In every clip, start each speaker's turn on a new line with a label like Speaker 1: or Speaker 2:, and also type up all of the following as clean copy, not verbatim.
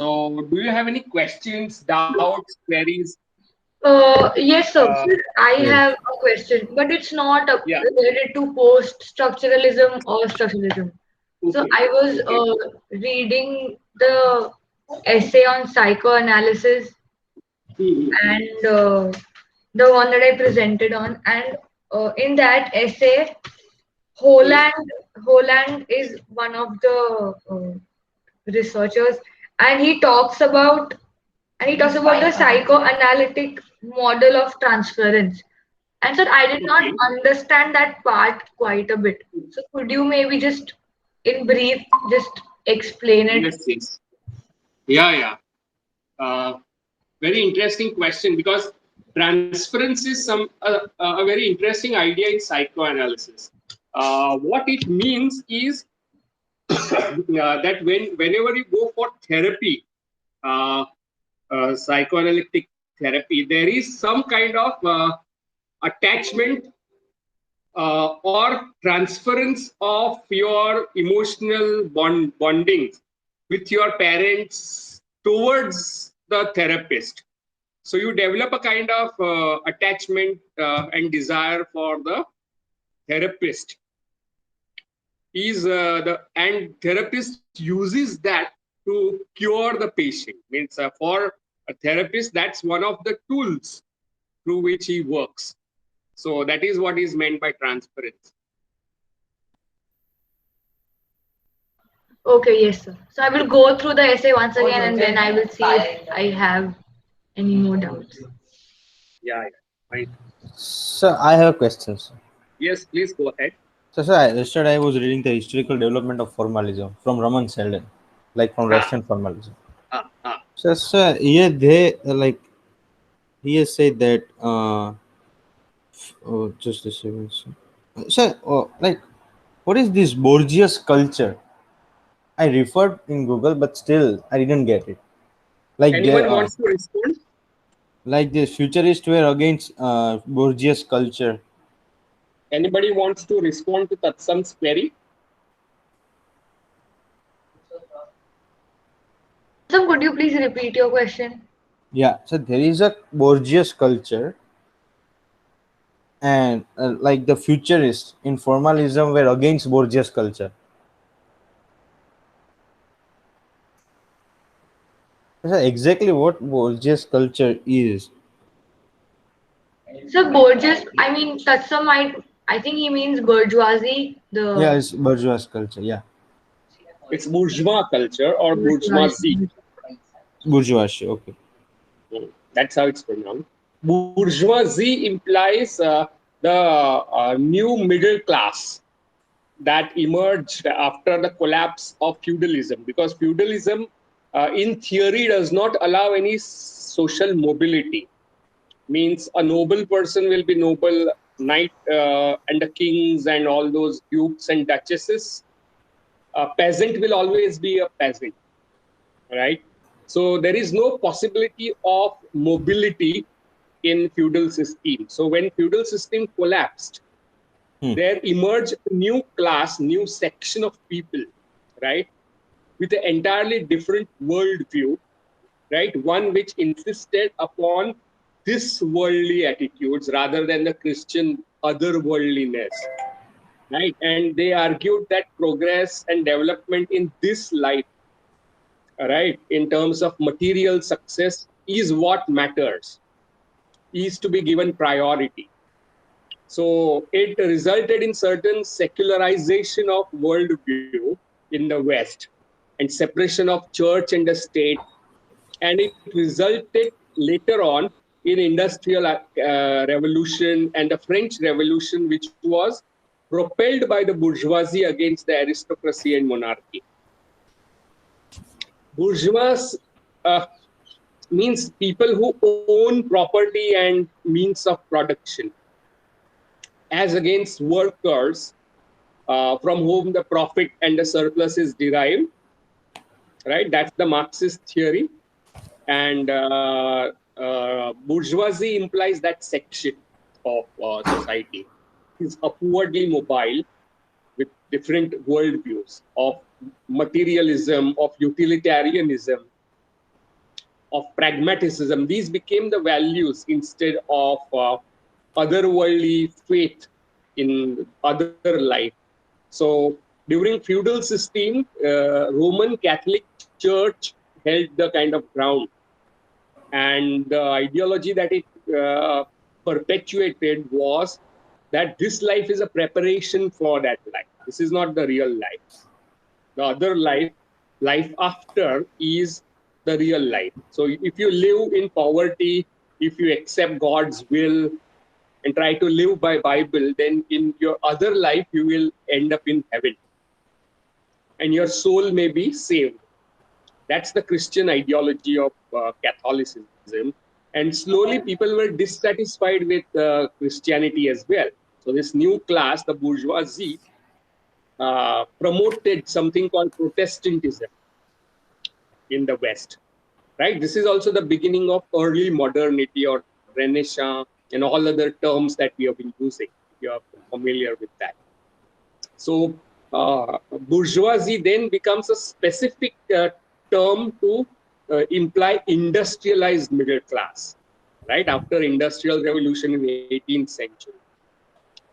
Speaker 1: do you have any questions, doubts, queries?
Speaker 2: Yes, sir.
Speaker 1: Uh,
Speaker 2: Sir, I
Speaker 3: Yes.
Speaker 2: have a question, but it's not
Speaker 1: yeah.
Speaker 2: related to post-structuralism or structuralism. So
Speaker 1: Okay.
Speaker 2: I was
Speaker 1: Okay.
Speaker 2: reading the essay on psychoanalysis
Speaker 1: Mhm.
Speaker 2: and the one that I presented on, and in that essay,
Speaker 1: Mhm.
Speaker 2: Holland is one of the researchers, and he talks about the psychoanalytic model of transference. And so I did not
Speaker 1: Okay.
Speaker 2: understand that part quite a bit. So could you maybe just, in brief, just explain it?
Speaker 1: Yes. Yes. Yeah. Yeah. Uh, Very interesting question because transference is a very interesting idea in psychoanalysis. What it means is that whenever you go for therapy, uh, psychoanalytic therapy, there is some kind of attachment or transference of your emotional bondings with your parents towards the therapist. So you develop a kind of attachment and desire for the therapist. Is the and therapist uses that to cure the patient. Means for a therapist, that's one of the tools through which he works. So that is what is meant by transference.
Speaker 2: Okay, yes, sir. So I will go through the essay once again and then I will see if I have any more doubts.
Speaker 1: Yeah, yeah. Right.
Speaker 3: So I have a question, sir.
Speaker 1: Yes, please go ahead.
Speaker 3: So, sir, yesterday I was reading the historical development of formalism from Raman Selden, like from
Speaker 1: Ah,
Speaker 3: Russian formalism.
Speaker 1: ah.
Speaker 3: So, sir, here they like he has said that. Oh, just a second, sir. Sir, like, what is this Borgias culture? I referred in Google, but still I didn't get it. Like they,
Speaker 1: Anyone wants to respond?
Speaker 3: like the futurists were against Borgias culture.
Speaker 1: Anybody wants to respond to Tatsam's query?
Speaker 2: Tatsum, could you please repeat your question?
Speaker 3: Yeah, so there is a Borgias culture, and like the futurists in formalism were against Borgias culture. So exactly what Borgias culture is?
Speaker 2: So Borges, I mean, Tatsum might, I think he means bourgeoisie,
Speaker 3: Yeah,
Speaker 2: the
Speaker 3: it's bourgeois culture. Yeah,
Speaker 1: It's bourgeois culture or bourgeoisie.
Speaker 2: bourgeoisie.
Speaker 3: bourgeoisie. Okay.
Speaker 1: That's how it's pronounced. Bourgeoisie implies the new middle class that emerged after the collapse of feudalism, because feudalism, in theory, does not allow any social mobility. Means a noble person will be noble knight and the kings and all those dukes and duchesses. A peasant will always be a peasant, right? So there is no possibility of mobility in feudal system. So when feudal system collapsed,
Speaker 3: Hmm.
Speaker 1: there emerged a new class, new section of people, right, with an entirely different worldview, right? One which insisted upon this worldly attitudes rather than the Christian otherworldliness, right? And they argued that progress and development in this life, right, in terms of material success is what matters, is to be given priority. So it resulted in certain secularization of worldview in the West and separation of church and the state. And it resulted later on in industrial revolution and the French Revolution, which was propelled by the bourgeoisie against the aristocracy and monarchy. Bourgeois uh, means people who own property and means of production, as against workers from whom the profit and the surplus is derived, right? That's the Marxist theory. And bourgeoisie implies that section of society is upwardly mobile with different worldviews of materialism, of utilitarianism, of pragmatism. These became the values instead of otherworldly faith in other life. So during feudal system, Roman Catholic Church held the kind of ground, and the ideology that it perpetuated was that this life is a preparation for that life. This is not the real life. The other life, life after, is the real life. So if you live in poverty, if you accept God's will and try to live by Bible, then in your other life you will end up in heaven and your soul may be saved. That's the Christian ideology of Catholicism. And slowly people were dissatisfied with Christianity as well. So this new class, the bourgeoisie, promoted something called Protestantism in the West. Right? This is also the beginning of early modernity or Renaissance and all other terms that we have been using. If you are familiar with that. So bourgeoisie then becomes a specific term to imply industrialized middle class, right? After industrial revolution in 18th century,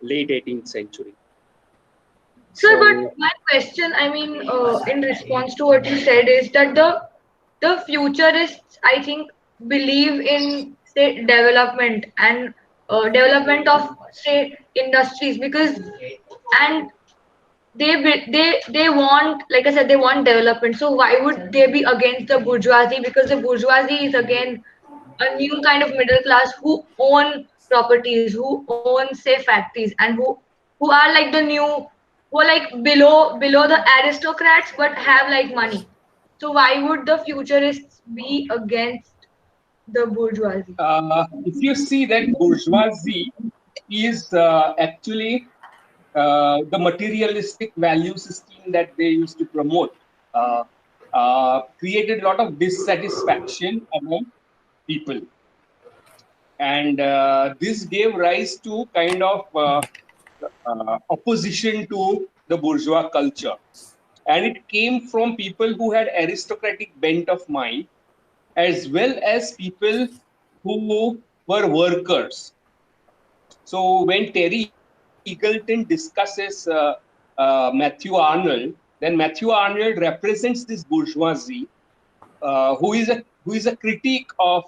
Speaker 1: late 18th century.
Speaker 2: Sir, but
Speaker 1: So
Speaker 2: my question, I mean, in response to what you said, is that the futurists, I think, believe in say development and development of say industries because and they want, like I said, they want development. So why would they be against the bourgeoisie? Because the bourgeoisie is again a new kind of middle class who own properties, who own say factories, and who are like the new, who are like below the aristocrats but have like money. So why would the futurists be against the bourgeoisie?
Speaker 1: if you see that bourgeoisie is actually the materialistic value system that they used to promote, uh, created a lot of dissatisfaction among people. And this gave rise to kind of opposition to the bourgeois culture. And it came from people who had aristocratic bent of mind, as well as people who were workers. So when Terry Eagleton discusses Matthew Arnold, then Matthew Arnold represents this bourgeoisie, who is a critique of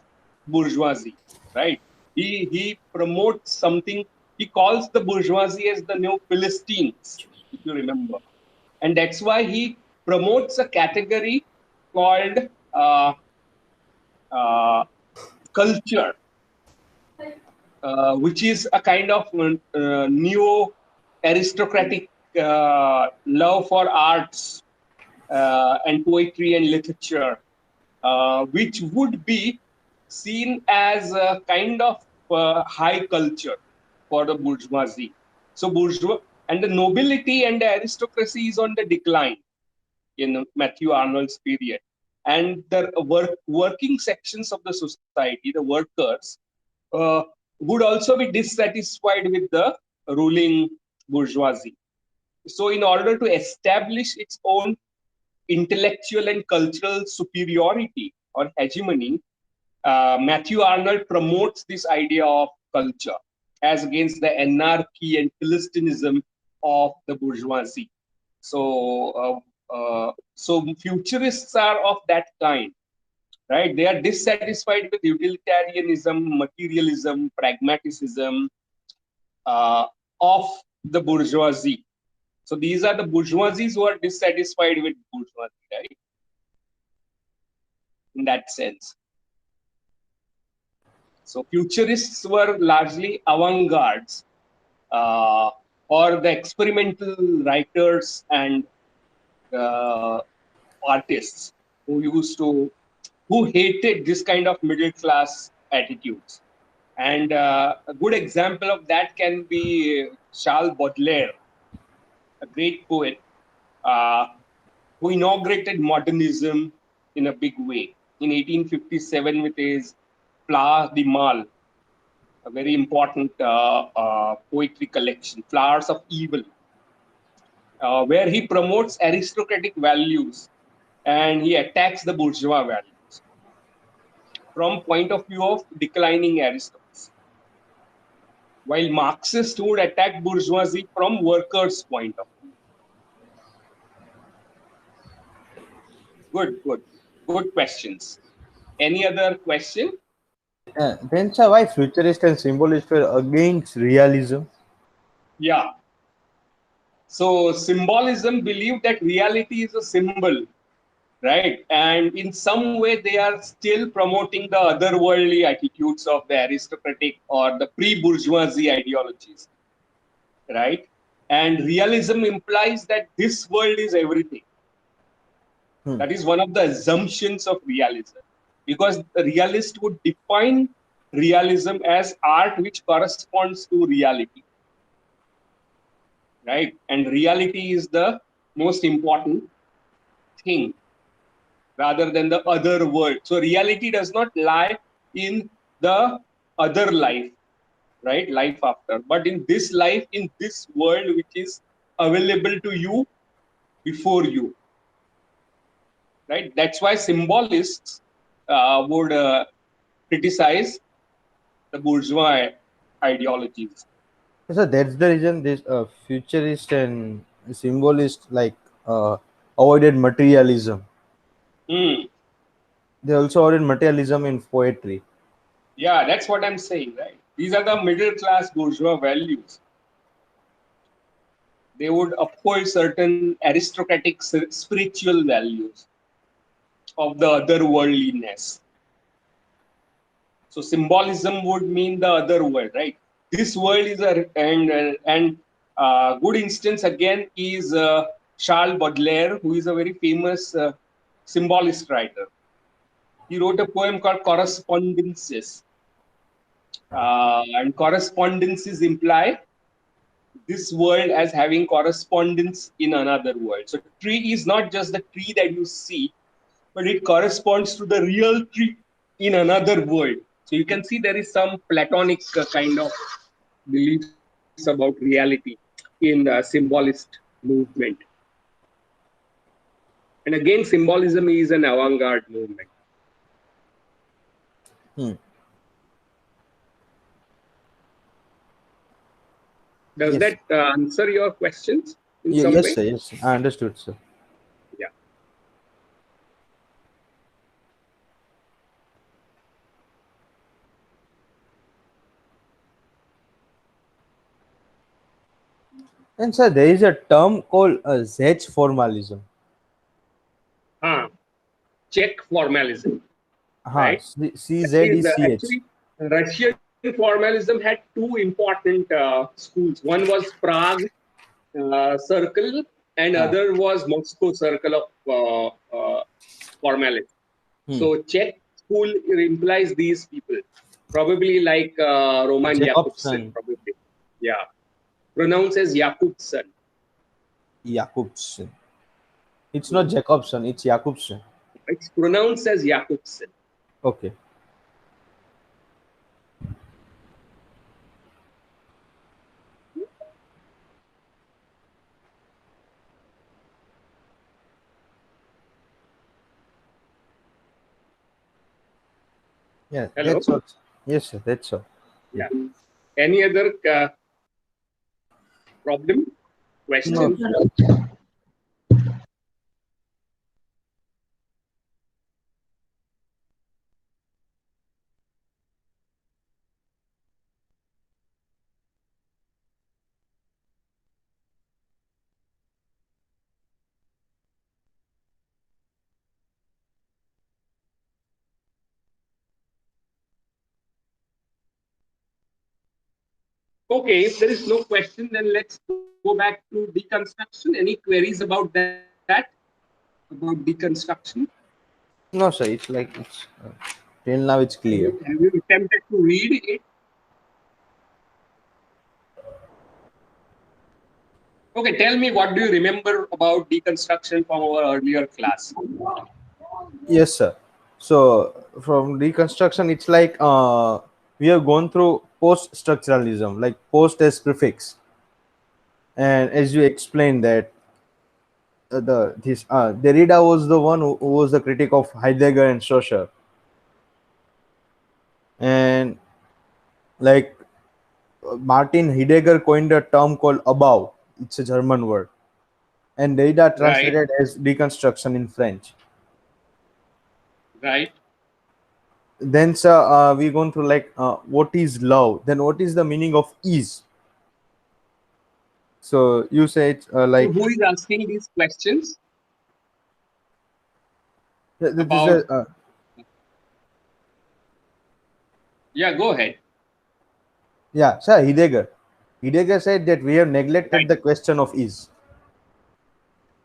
Speaker 1: bourgeoisie, right? He promotes something. He calls the bourgeoisie as the new Philistines, if you remember, and that's why he promotes a category called uh, culture, which is a kind of neo aristocratic love for arts and poetry and literature, which would be seen as a kind of high culture for the bourgeoisie. So bourgeois and the nobility and the aristocracy is on the decline in Matthew Arnold's period. And the working sections of the society, the workers, uh, would also be dissatisfied with the ruling bourgeoisie. So, in order to establish its own intellectual and cultural superiority or hegemony, Matthew Arnold promotes this idea of culture as against the anarchy and Philistinism of the bourgeoisie. So futurists are of that kind, right? They are dissatisfied with utilitarianism, materialism, pragmaticism uh, of the bourgeoisie. So these are the bourgeoisies who are dissatisfied with bourgeoisie, right? In that sense. So futurists were largely avant-gardes, or the experimental writers and uh, artists who hated this kind of middle class attitudes. And a good example of that can be Charles Baudelaire, a great poet uh, who inaugurated modernism in a big way in 1857 with his Fleurs du Mal, a very important poetry collection, Flowers of Evil, where he promotes aristocratic values and he attacks the bourgeois values. from point of view of declining aristocracy, while Marxists would attack bourgeoisie from workers' point of view. Good questions. Any other question?
Speaker 3: Then, sir, why futurists and symbolists were against realism?
Speaker 1: Yeah. So symbolism believed that reality is a symbol, right? And in some way, they are still promoting the otherworldly attitudes of the aristocratic or the pre-bourgeoisie ideologies, right? And realism implies that this world is everything. That is one of the assumptions of realism, because the realist would define realism as art which corresponds to reality, right? And reality is the most important thing rather than the other world. So reality does not lie in the other life, right? Life after, but in this life, in this world which is available to you before you, right? That's why symbolists would criticize the bourgeois ideologies.
Speaker 3: So that's the reason this futurist and symbolist avoided materialism.
Speaker 1: Hmm.
Speaker 3: They also avoided materialism in poetry.
Speaker 1: Yeah, that's what I'm saying, right? These are the middle class bourgeois values. They would uphold certain aristocratic spiritual values of the otherworldliness. So symbolism would mean the other world, right? This world is a good instance again is Charles Baudelaire, who is a very famous symbolist writer. He wrote a poem called Correspondences, and correspondences imply this world as having correspondence in another world. So tree is not just the tree that you see, but it corresponds to the real tree in another world. So you can see there is some Platonic kind of beliefs about reality in the symbolist movement. And again, symbolism is an avant-garde movement.
Speaker 3: Hmm.
Speaker 1: Does
Speaker 3: Yes.
Speaker 1: that answer your questions in some
Speaker 3: Yes,
Speaker 1: way?
Speaker 3: sir. Yes, I understood, sir.
Speaker 1: Yeah.
Speaker 3: And sir, there is a term called Zech formalism.
Speaker 1: Huh. Czech formalism,
Speaker 3: Ha,
Speaker 1: right? That is
Speaker 3: CZECH.
Speaker 1: actually Russian formalism had two important schools. One was Prague circle, and
Speaker 3: Ha.
Speaker 1: other was Moscow circle of formalism.
Speaker 3: Hmm.
Speaker 1: So Czech school implies these people, probably like Roman Jakobson,
Speaker 3: Jacobson.
Speaker 1: probably. Yeah, pronounced as Jakobson.
Speaker 3: Jakobson. It's not Jacobson, it's Jakobson.
Speaker 1: It's pronounced as Jakobson.
Speaker 3: Okay. Yeah,
Speaker 1: Hello.
Speaker 3: that's all. Yes, sir, that's all.
Speaker 1: Yeah. Any other problem?
Speaker 3: No,
Speaker 1: Question? Okay, if there is no question, then let's go back to deconstruction. Any queries about that? About deconstruction?
Speaker 3: no, sir. It's like it's till now it's clear.
Speaker 1: Have you attempted to read it? Okay, tell me, what do you remember about deconstruction from our earlier class?
Speaker 3: Yes, sir. So from reconstruction, it's like we have gone through post-structuralism, like post as prefix, and as you explained that the this Derrida was the one who was the critic of Heidegger and Schroeder. And like Martin Heidegger coined a term called above. It's a German word, and Derrida
Speaker 1: Right.
Speaker 3: translated as deconstruction in French.
Speaker 1: Right.
Speaker 3: Then, sir, we're going to like what is love? Then, what is the meaning of ease? So you say it's
Speaker 1: So
Speaker 3: like
Speaker 1: who is asking these questions
Speaker 3: this is
Speaker 1: about? Yeah, go ahead.
Speaker 3: yeah, sir. Heidegger. Heidegger said that we have neglected
Speaker 1: Right.
Speaker 3: the question of ease.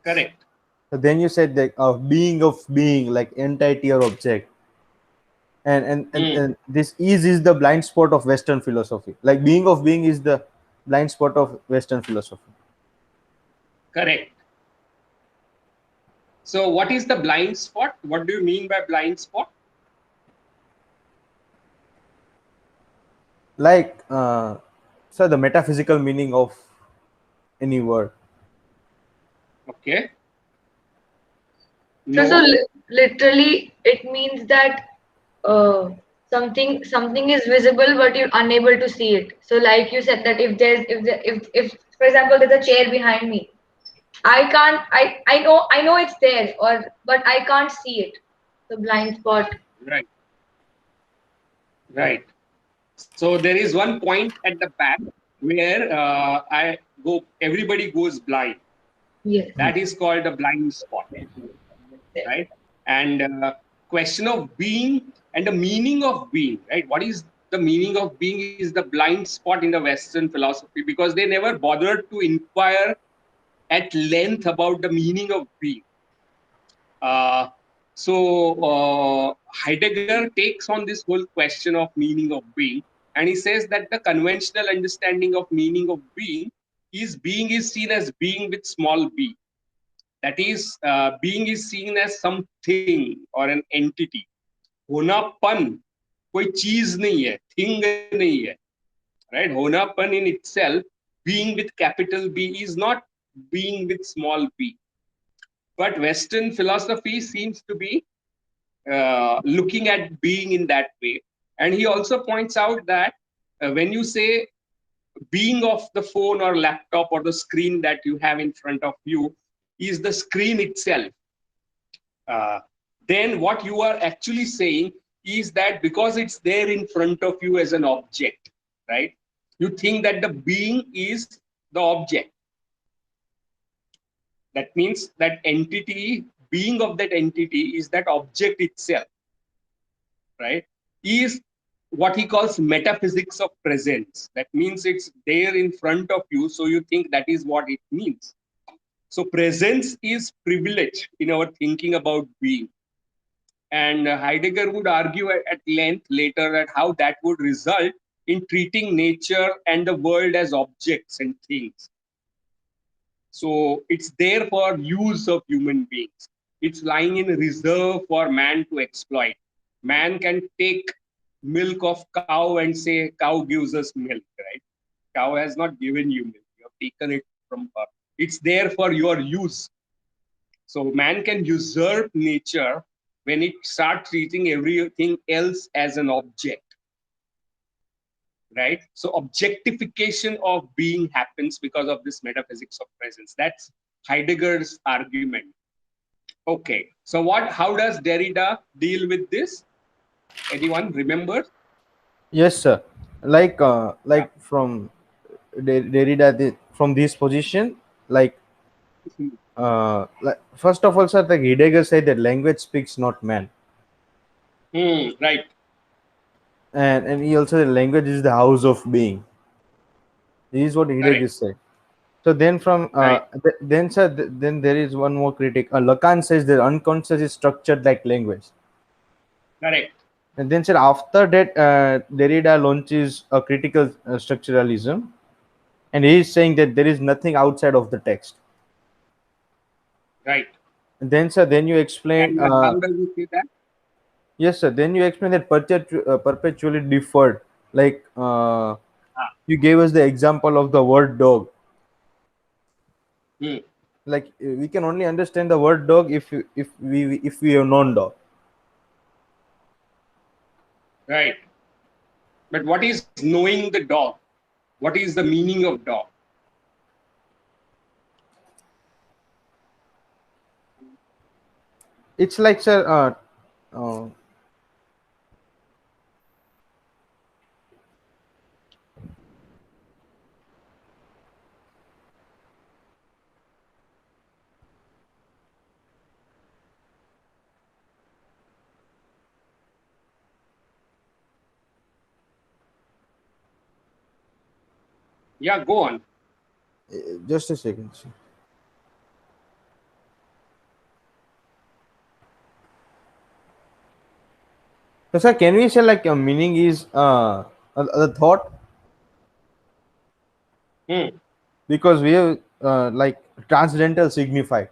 Speaker 1: Correct.
Speaker 3: So then you said that of being, like entity or object,
Speaker 1: Hmm.
Speaker 3: and this is the blind spot of Western philosophy. Like being of being is the blind spot of Western philosophy.
Speaker 1: Correct. So what is the blind spot? What do you mean by blind spot?
Speaker 3: Like so the metaphysical meaning of any word.
Speaker 1: Okay.
Speaker 2: So
Speaker 1: No.
Speaker 2: literally, it means that uh, something is visible, but you're unable to see it. So, like you said, that if for example there's a chair behind me, I can't I know it's there, or but I can't see it. The blind spot.
Speaker 1: Right. Right. So there is one point at the back where I go. Everybody goes blind.
Speaker 2: Yes.
Speaker 1: That is called a blind spot. Right. And question of being and the meaning of being. Right. What is the meaning of being is the blind spot in the Western philosophy, because they never bothered to inquire at length about the meaning of being. Uh, so Heidegger takes on this whole question of meaning of being, and he says that the conventional understanding of meaning of being is seen as being with small b. That is, being is seen as something or an entity. होनापन कोई चीज नहीं है, thing नहीं है, right? होनापन in itself, being with capital B, is not being with small b. But Western philosophy seems to be looking at being in that way. And he also points out that when you say being of the phone or laptop or the screen that you have in front of you is the screen itself, uh, then what you are actually saying is that because it's there in front of you as an object, right? You think that the being is the object. That means that entity, being of that entity is that object itself, right? Is what he calls metaphysics of presence. That means it's there in front of you, so you think that is what it means. So presence is privilege in our thinking about being. And Heidegger would argue at length later that how that would result in treating nature and the world as objects and things. So it's there for use of human beings. It's lying in reserve for man to exploit. Man can take milk of cow and say, cow gives us milk, right? Cow has not given you milk. You have taken it from her. It's there for your use. So man can usurp nature when it starts treating everything else as an object, right? So objectification of being happens because of this metaphysics of presence. That's Heidegger's argument. Okay, so what? How does Derrida deal with this? Anyone remember?
Speaker 3: Yes, sir.
Speaker 1: Yeah.
Speaker 3: Like from Derrida, from this position, like first of all, sir, like Heidegger said that language speaks not man,
Speaker 1: Right.
Speaker 3: and he also said language is the house of being. This is what Heidegger
Speaker 1: Correct.
Speaker 3: said. So then from
Speaker 1: Right.
Speaker 3: then sir, then there is one more critic. Lacan says that unconscious is structured like language.
Speaker 1: Correct.
Speaker 3: And then said after that, Derrida launches a critical structuralism, and he is saying that there is nothing outside of the text.
Speaker 1: Right.
Speaker 3: And then sir, then you explain.
Speaker 1: And how does he say that?
Speaker 3: Yes, sir. Then you explain that perpetually deferred. Like
Speaker 1: Ah.
Speaker 3: you gave us the example of the word dog.
Speaker 1: Hmm.
Speaker 3: Like we can only understand the word dog if we have known dog.
Speaker 1: Right. But what is knowing the dog? What is the meaning of dog?
Speaker 3: It's like, sir, uh,
Speaker 1: Yeah, go on.
Speaker 3: just a second, sir. So, sir, can we say like a meaning is a thought,
Speaker 1: Hmm.
Speaker 3: because we have like transcendental signify.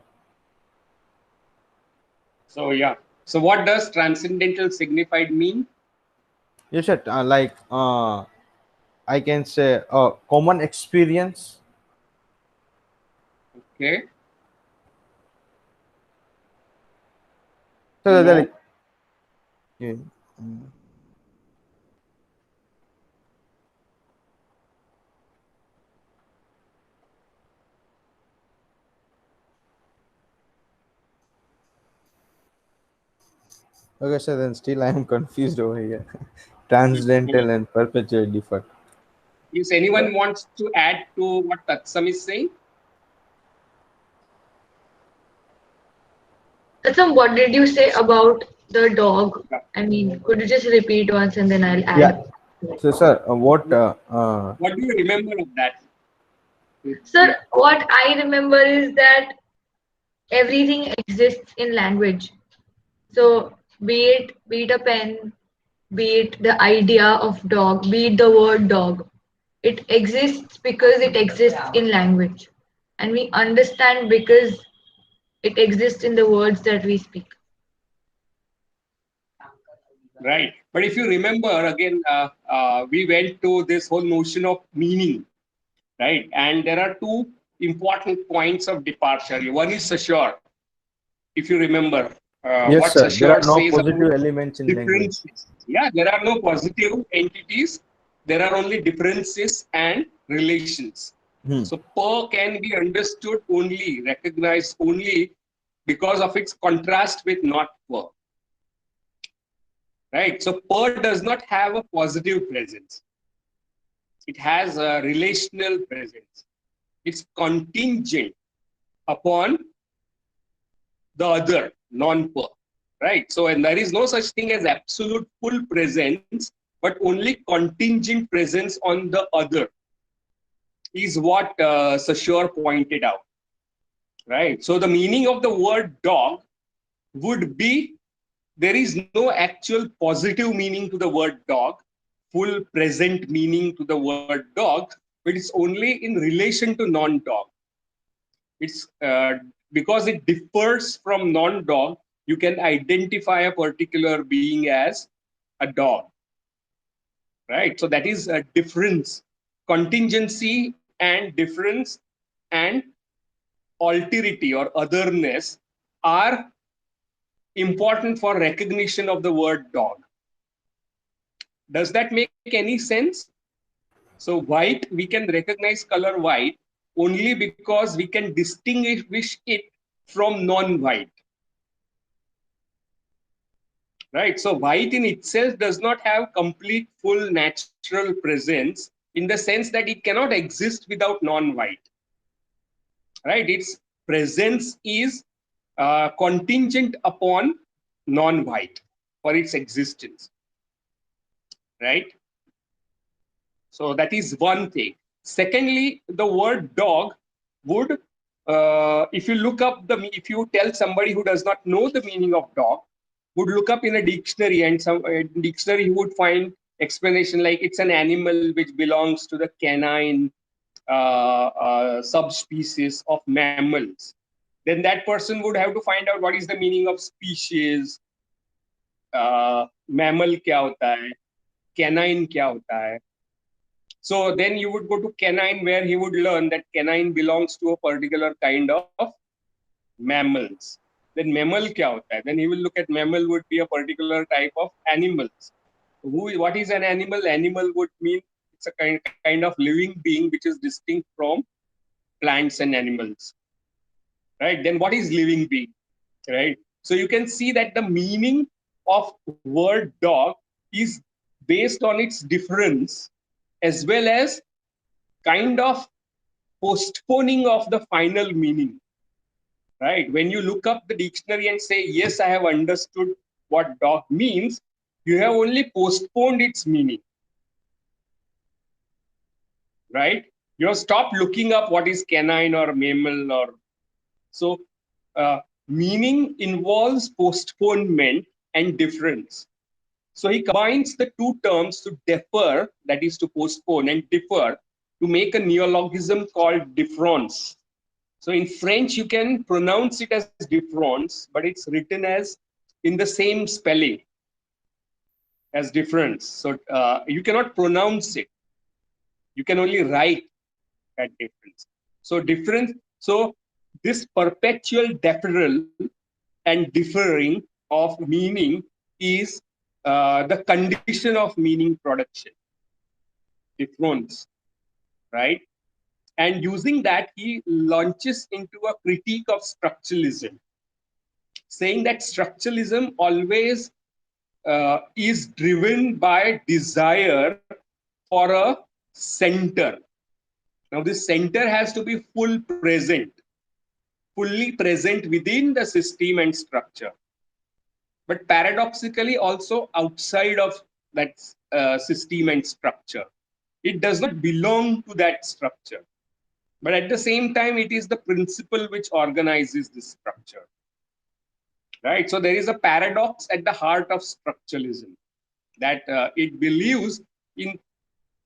Speaker 1: So yeah. So what does transcendental signified mean?
Speaker 3: Yes, sir. Like I can say common experience.
Speaker 1: Okay.
Speaker 3: So they're
Speaker 1: No.
Speaker 3: like, yeah. Mm. Okay, sir. Then still I am confused over here. Transcendental and perpetually differ.
Speaker 1: If anyone wants to add to what Tatsam is saying,
Speaker 2: Tatsam, what did you say about the dog?
Speaker 1: yeah.
Speaker 2: I mean, could you just repeat once and then I'll
Speaker 3: Yeah.
Speaker 2: add?
Speaker 3: So, sir, what?
Speaker 1: What do you remember of that?
Speaker 2: Sir, what I remember is that everything exists in language. So be it a pen, be it the idea of dog, be it the word dog. It exists because it exists in language. And we understand because it exists in the words that we speak.
Speaker 1: Right. But if you remember again, we went to this whole notion of meaning, right? And there are two important points of departure. One is Saussure, if you remember
Speaker 3: yes,
Speaker 1: what
Speaker 3: sir. There
Speaker 1: Saussure
Speaker 3: are no
Speaker 1: says about
Speaker 3: positive elements in language.
Speaker 1: differences. Yeah, there are no positive entities. There are only differences and relations.
Speaker 3: Hmm.
Speaker 1: So per can be understood only, recognized only because of its contrast with not per. Right? So per does not have a positive presence. It has a relational presence. It's contingent upon the other, non-per. Right? So, and there is no such thing as absolute full presence, but only contingent presence on the other is what Saussure pointed out. Right? So, the meaning of the word dog would be there is no actual positive meaning to the word dog, full present meaning to the word dog, but it's only in relation to non-dog. It's because it differs from non-dog, you can identify a particular being as a dog, right? So that is a difference, contingency and difference and alterity or otherness are important for recognition of the word dog. Does that make any sense? So white, we can recognize color white only because we can distinguish it from non-white. Right? So white in itself does not have complete, full natural presence in the sense that it cannot exist without non-white. Right? Its presence is contingent upon non-white for its existence. Right? So that is one thing. Secondly, the word dog would, if you look up if you tell somebody who does not know the meaning of dog, would look up in a dictionary, and some dictionary he would find explanation like it's an animal which belongs to the canine subspecies of mammals. Then that person would have to find out what is the meaning of species, mammal क्या होता है, canine क्या होता है. So then you would go to canine, where he would learn that canine belongs to a particular kind of mammals. Then mammal kya hota hai? Then he will look at mammal would be a particular type of animals. What is an animal? Animal would mean it's a kind of living being which is distinct from plants and animals, right? Then what is living being, right? So you can see that the meaning of word dog is based on its difference, as well as kind of postponing of the final meaning, right? When you look up the dictionary and say, yes, I have understood what dog means, you have only postponed its meaning, right? You have stopped looking up what is canine or mammal or so. Meaning involves postponement and difference. So he combines the two terms to defer, that is to postpone, and differ to make a neologism called difference. So in French, you can pronounce it as difference, but it's written as in the same spelling as difference. So you cannot pronounce it. You can only write that difference. So difference. So this perpetual deferral and differing of meaning is the condition of meaning production. Difference, right? And using that, he launches into a critique of structuralism, saying that structuralism always is driven by desire for a center. Now, this center has to be fully present within the system and structure, but paradoxically also outside of that system and structure. It does not belong to that structure, but at the same time, it is the principle which organizes this structure. Right? So there is a paradox at the heart of structuralism, that it believes in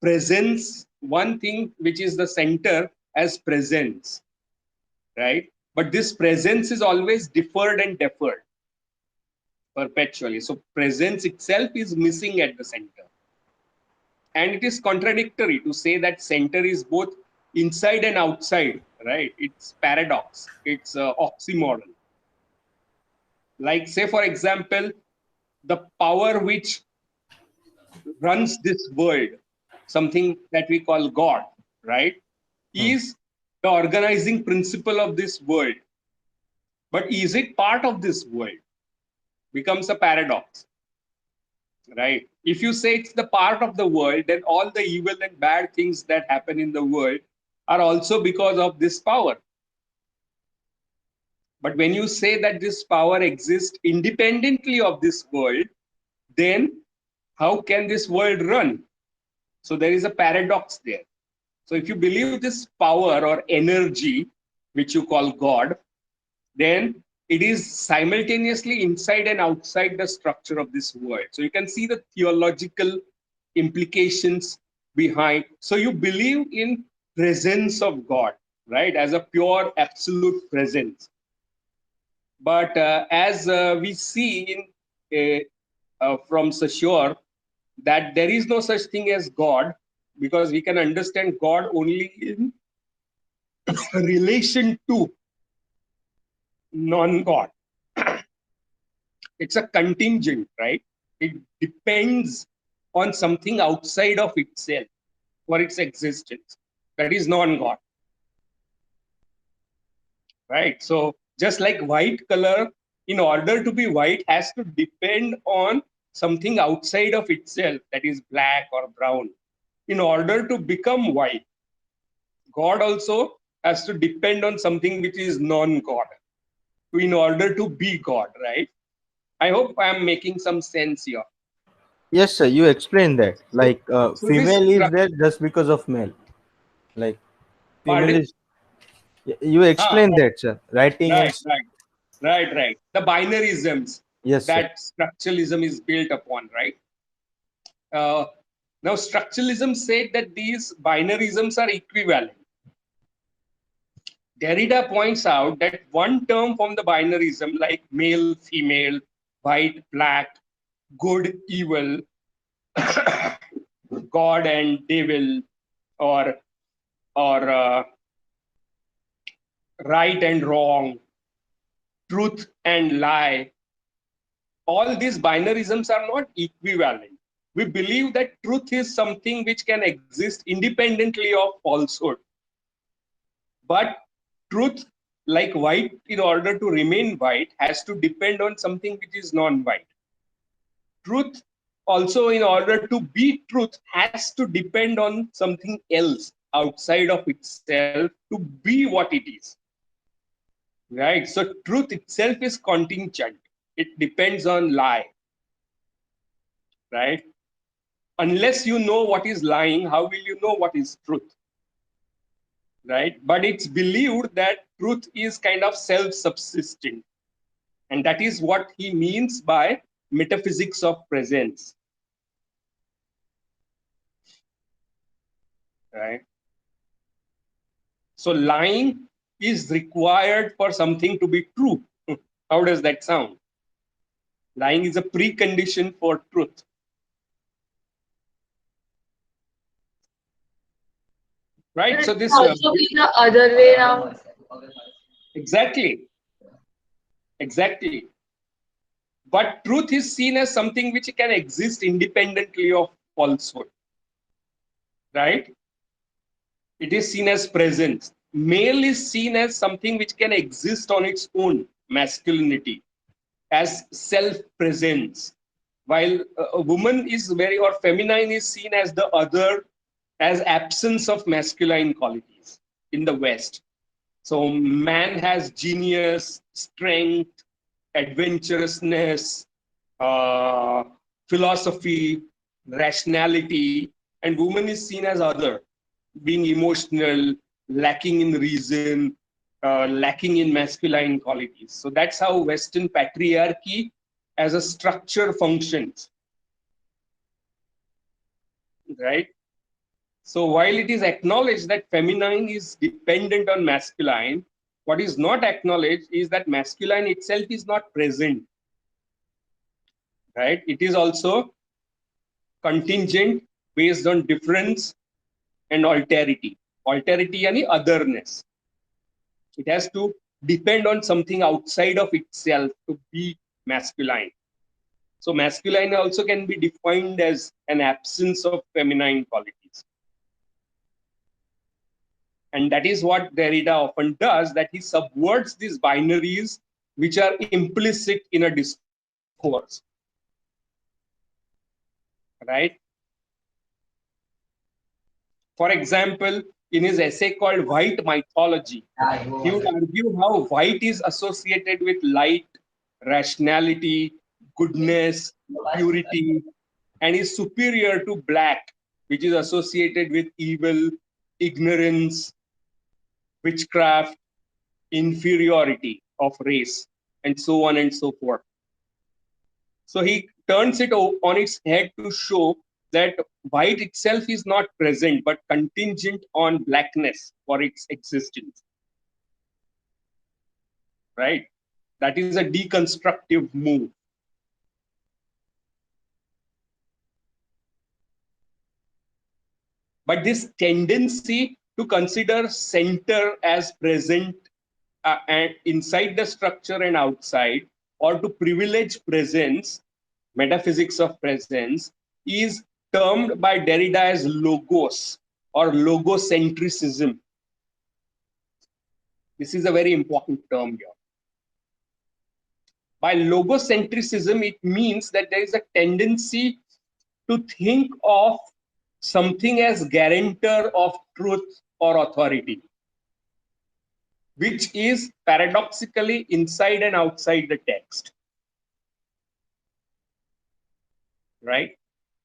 Speaker 1: presence, one thing which is the center as presence, right? But this presence is always deferred and deferred perpetually. So presence itself is missing at the center. And it is contradictory to say that center is both inside and outside, right? It's paradox. It's oxymoron. Like, say, for example, the power which runs this world, something that we call God, right, is the organizing principle of this world. But is it part of this world? Becomes a paradox, right? If you say it's the part of the world, then all the evil and bad things that happen in the world are also because of this power. But when you say that this power exists independently of this world, then how can this world run? So there is a paradox there. So if you believe this power or energy, which you call God, then it is simultaneously inside and outside the structure of this world. So you can see the theological implications behind. So you believe in presence of God, right, as a pure absolute presence. But as we see from Saussure, that there is no such thing as God, because we can understand God only in relation to non-God. It's a contingent, right? It depends on something outside of itself for its existence. That is non-God, right? So just like white color, in order to be white, has to depend on something outside of itself, that is black or brown, in order to become white. God also has to depend on something which is non-God in order to be God, right? I hope I am making some sense here.
Speaker 3: Yes, sir. You explained that.
Speaker 1: So,
Speaker 3: Like
Speaker 1: so this
Speaker 3: female is there just because of male. Like female
Speaker 1: pardon?
Speaker 3: is. You explained
Speaker 1: Ah,
Speaker 3: that, sir. Writing and
Speaker 1: right. The binarisms
Speaker 3: yes, sir.
Speaker 1: that structuralism is built upon, right? Uh, Now, structuralism said that these binarisms are equivalent. Derrida points out that one term from the binarism, like male, female, white, black, good, evil, God and devil, or or right and wrong, truth and lie, all these binarisms are not equivalent. We believe that truth is something which can exist independently of falsehood. But truth, like white, in order to remain white, has to depend on something which is non-white. Truth also, in order to be truth, has to depend on something else outside of itself to be what it is. Right? So truth itself is contingent. It depends on lie. Right? Unless you know what is lying, how will you know what is truth? Right? But it's believed that truth is kind of self-subsistent. And that is what he means by metaphysics of presence. Right? So lying is required for something to be true. How does that sound? Lying is a precondition for truth. Right?
Speaker 2: It
Speaker 1: So
Speaker 2: can
Speaker 1: this
Speaker 2: also be the other way around.
Speaker 1: exactly, exactly. But truth is seen as something which can exist independently of falsehood. Right? It is seen as presence. Male is seen as something which can exist on its own, masculinity, as self-presence. While a woman is very, or feminine is seen as the other, as absence of masculine qualities in the West. So man has genius, strength, adventurousness, uh, philosophy, rationality, and woman is seen as other, being emotional, lacking in reason, lacking in masculine qualities. So that's how Western patriarchy as a structure functions, right? So while it is acknowledged that feminine is dependent on masculine, what is not acknowledged is that masculine itself is not present, right? It is also contingent based on difference and alterity. Alterity yani otherness. It has to depend on something outside of itself to be masculine. So masculine also can be defined as an absence of feminine qualities. And that is what Derrida often does, that he subverts these binaries which are implicit in a discourse. Right? For example, in his essay called White Mythology, he would argue how white is associated with light, rationality, goodness, purity, and is superior to black, which is associated with evil, ignorance, witchcraft, inferiority of race, and so on and so forth. So he turns it on its head to show that white itself is not present but contingent on blackness for its existence. Right? That is a deconstructive move. But this tendency to consider center as present and inside the structure and outside, or to privilege presence, metaphysics of presence, is termed by Derrida as logos or logocentrism. This is a very important term here. By logocentrism, it means that there is a tendency to think of something as guarantor of truth or authority, which is paradoxically inside and outside the text. Right?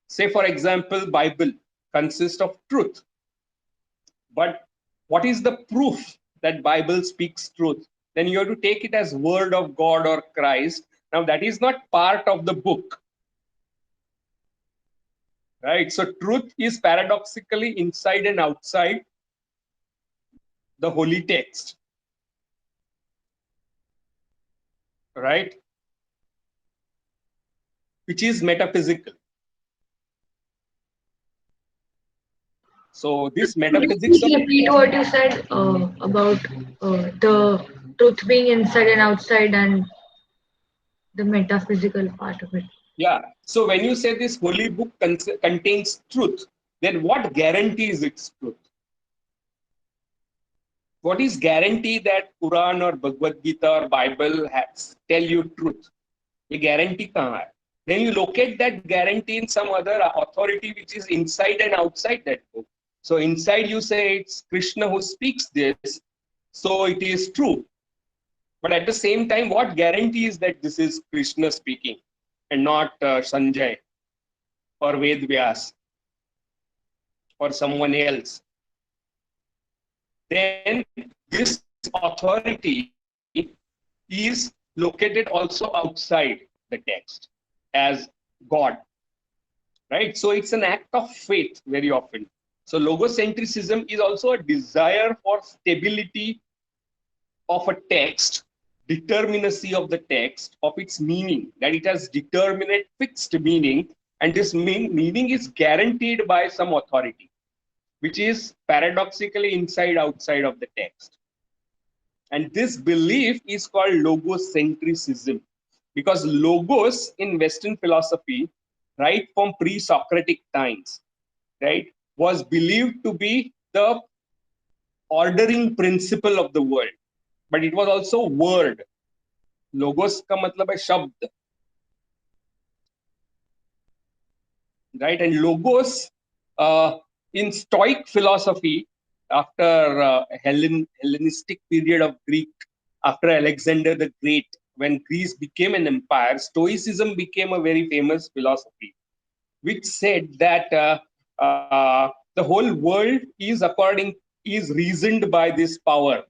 Speaker 1: Say, for example, Bible consists of truth. But what is the proof that Bible speaks truth? Then you have to take it as word of God or Christ. Now that is not part of the book. Right? So truth is paradoxically inside and outside the holy text. Right? Which is metaphysical. So this
Speaker 2: Could you
Speaker 1: metaphysics of
Speaker 2: please repeat what you said about the truth being inside and outside and the metaphysical part of it?
Speaker 1: Yeah. So when you say this holy book contains truth, then what guarantees its truth? What is guarantee that Quran or Bhagavad Gita or Bible has tell you truth? ये guarantee कहाँ है? Then you locate that guarantee in some other authority which is inside and outside that book. So inside you say it's Krishna who speaks this, so it is true. But at the same time, what guarantee is that this is Krishna speaking and not Sanjay or Ved Vyas or someone else? Then this authority is located also outside the text as God, right? So it's an act of faith very often. So logocentrism is also a desire for stability of a text, determinacy of the text, of its meaning, that it has determinate fixed meaning, and this meaning is guaranteed by some authority, which is paradoxically inside outside of the text. And this belief is called logocentrism, because logos in Western philosophy, right from pre-Socratic times, right, was believed to be the ordering principle of the world, but it was also word. Logos का मतलब है शब्द, right? And logos in Stoic philosophy, after Hellenistic period of Greek, after Alexander the Great, when Greece became an empire, Stoicism became a very famous philosophy, which said that the whole world is reasoned by this power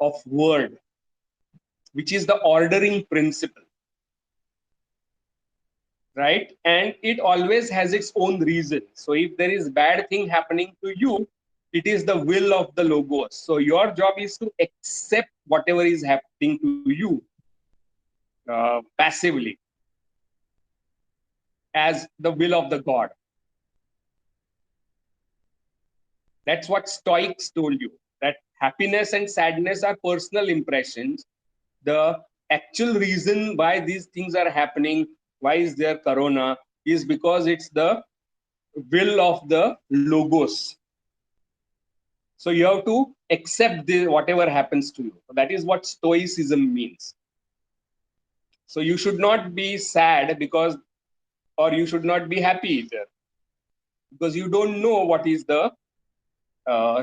Speaker 1: of word, which is the ordering principle, right? And it always has its own reason. So if there is bad thing happening to you, it is the will of the logos. So your job is to accept whatever is happening to you passively as the will of the god. That's what Stoics told you, that happiness and sadness are personal impressions. The actual reason why these things are happening, why is there corona, is because it's the will of the logos. So you have to accept whatever happens to you. So that is what Stoicism means. So you should not be sad because, or you should not be happy either, because you don't know what is the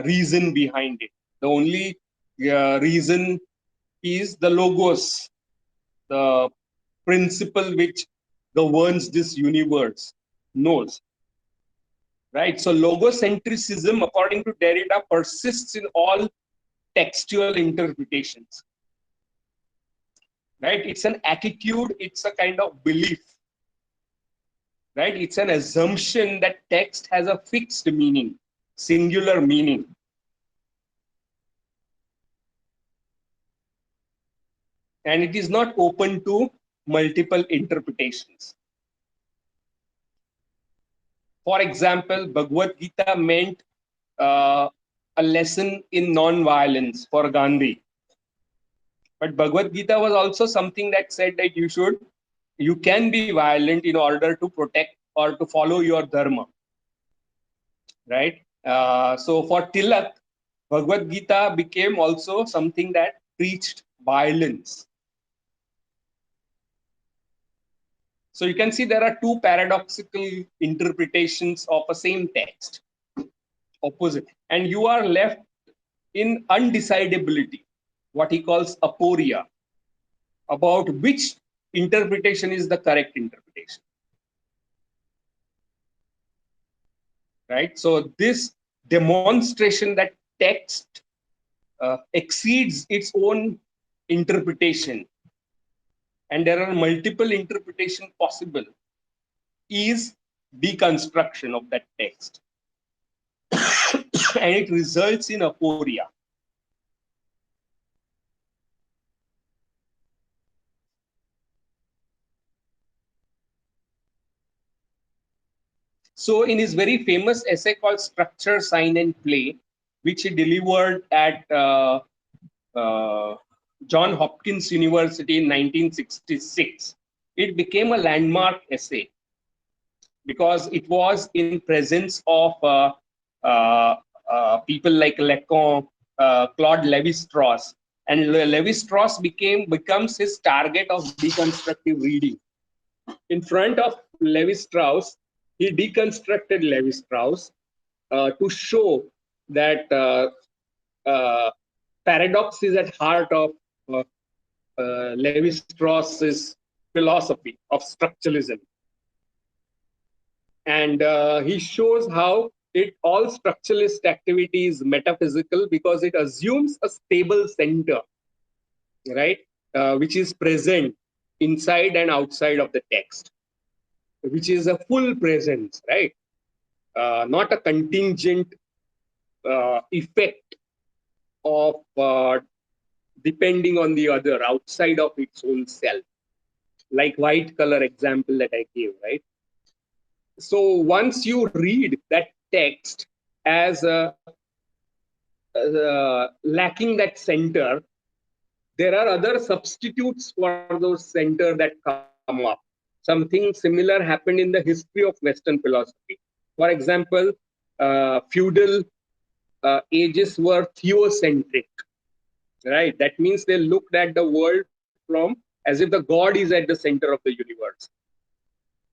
Speaker 1: reason behind it. The only reason is the logos, the principle which governs this universe knows. Right? So logocentrism, according to Derrida, persists in all textual interpretations. Right? It's an attitude, it's a kind of belief. Right? It's an assumption that text has a fixed meaning, singular meaning. And it is not open to multiple interpretations. For example, Bhagavad Gita meant a lesson in non-violence for Gandhi. But Bhagavad Gita was also something that said that you can be violent in order to protect or to follow your dharma. Right? So for Tilak, Bhagavad Gita became also something that preached violence. So you can see there are two paradoxical interpretations of a same text, opposite, and you are left in undecidability, what he calls aporia, about which interpretation is the correct interpretation. Right? So this demonstration that text exceeds its own interpretation and there are multiple interpretations possible is deconstruction of that text. And it results in aporia. So in his very famous essay called Structure, Sign and Play, which he delivered at John Hopkins University in 1966, it became a landmark essay because it was in presence of uh, people like Lacan, Claude Levi-Strauss, and Levi-Strauss becomes his target of deconstructive reading. In front of Levi-Strauss, he deconstructed Levi-Strauss to show that paradox is at heart of Levi-Strauss's philosophy of structuralism. And he shows how all structuralist activity is metaphysical because it assumes a stable center, right, which is present inside and outside of the text, which is a full presence, right, not a contingent effect of depending on the other outside of its own self, like white color example that I gave, right? So once you read that text as lacking that center, there are other substitutes for those center that come up. Something similar happened in the history of Western philosophy. For example, feudal ages were theocentric, right? That means they looked at the world from as if the God is at the center of the universe.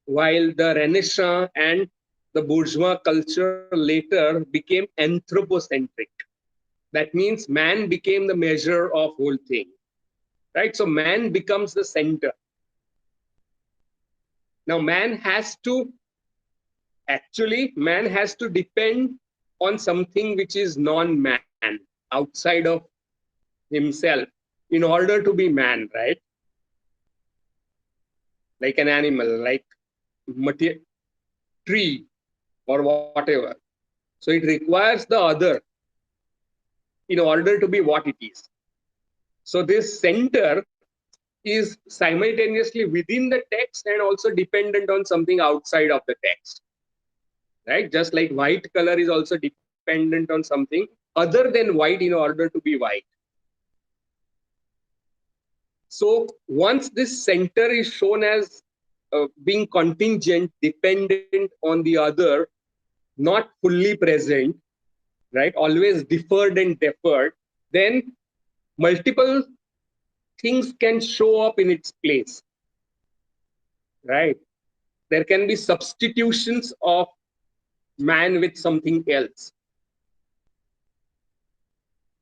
Speaker 1: While the Renaissance and the bourgeois culture later became anthropocentric. That means man became the measure of whole thing, right? So man becomes the center. Now man has to depend on something which is non-man, outside of himself, in order to be man, right? Like an animal, like tree or whatever. So it requires the other in order to be what it is. So this center is simultaneously within the text and also dependent on something outside of the text, right? Just like white color is also dependent on something other than white in order to be white. So once this center is shown as being contingent, dependent on the other, not fully present, right? Always deferred and deferred, then multiple things can show up in its place, right? There can be substitutions of man with something else.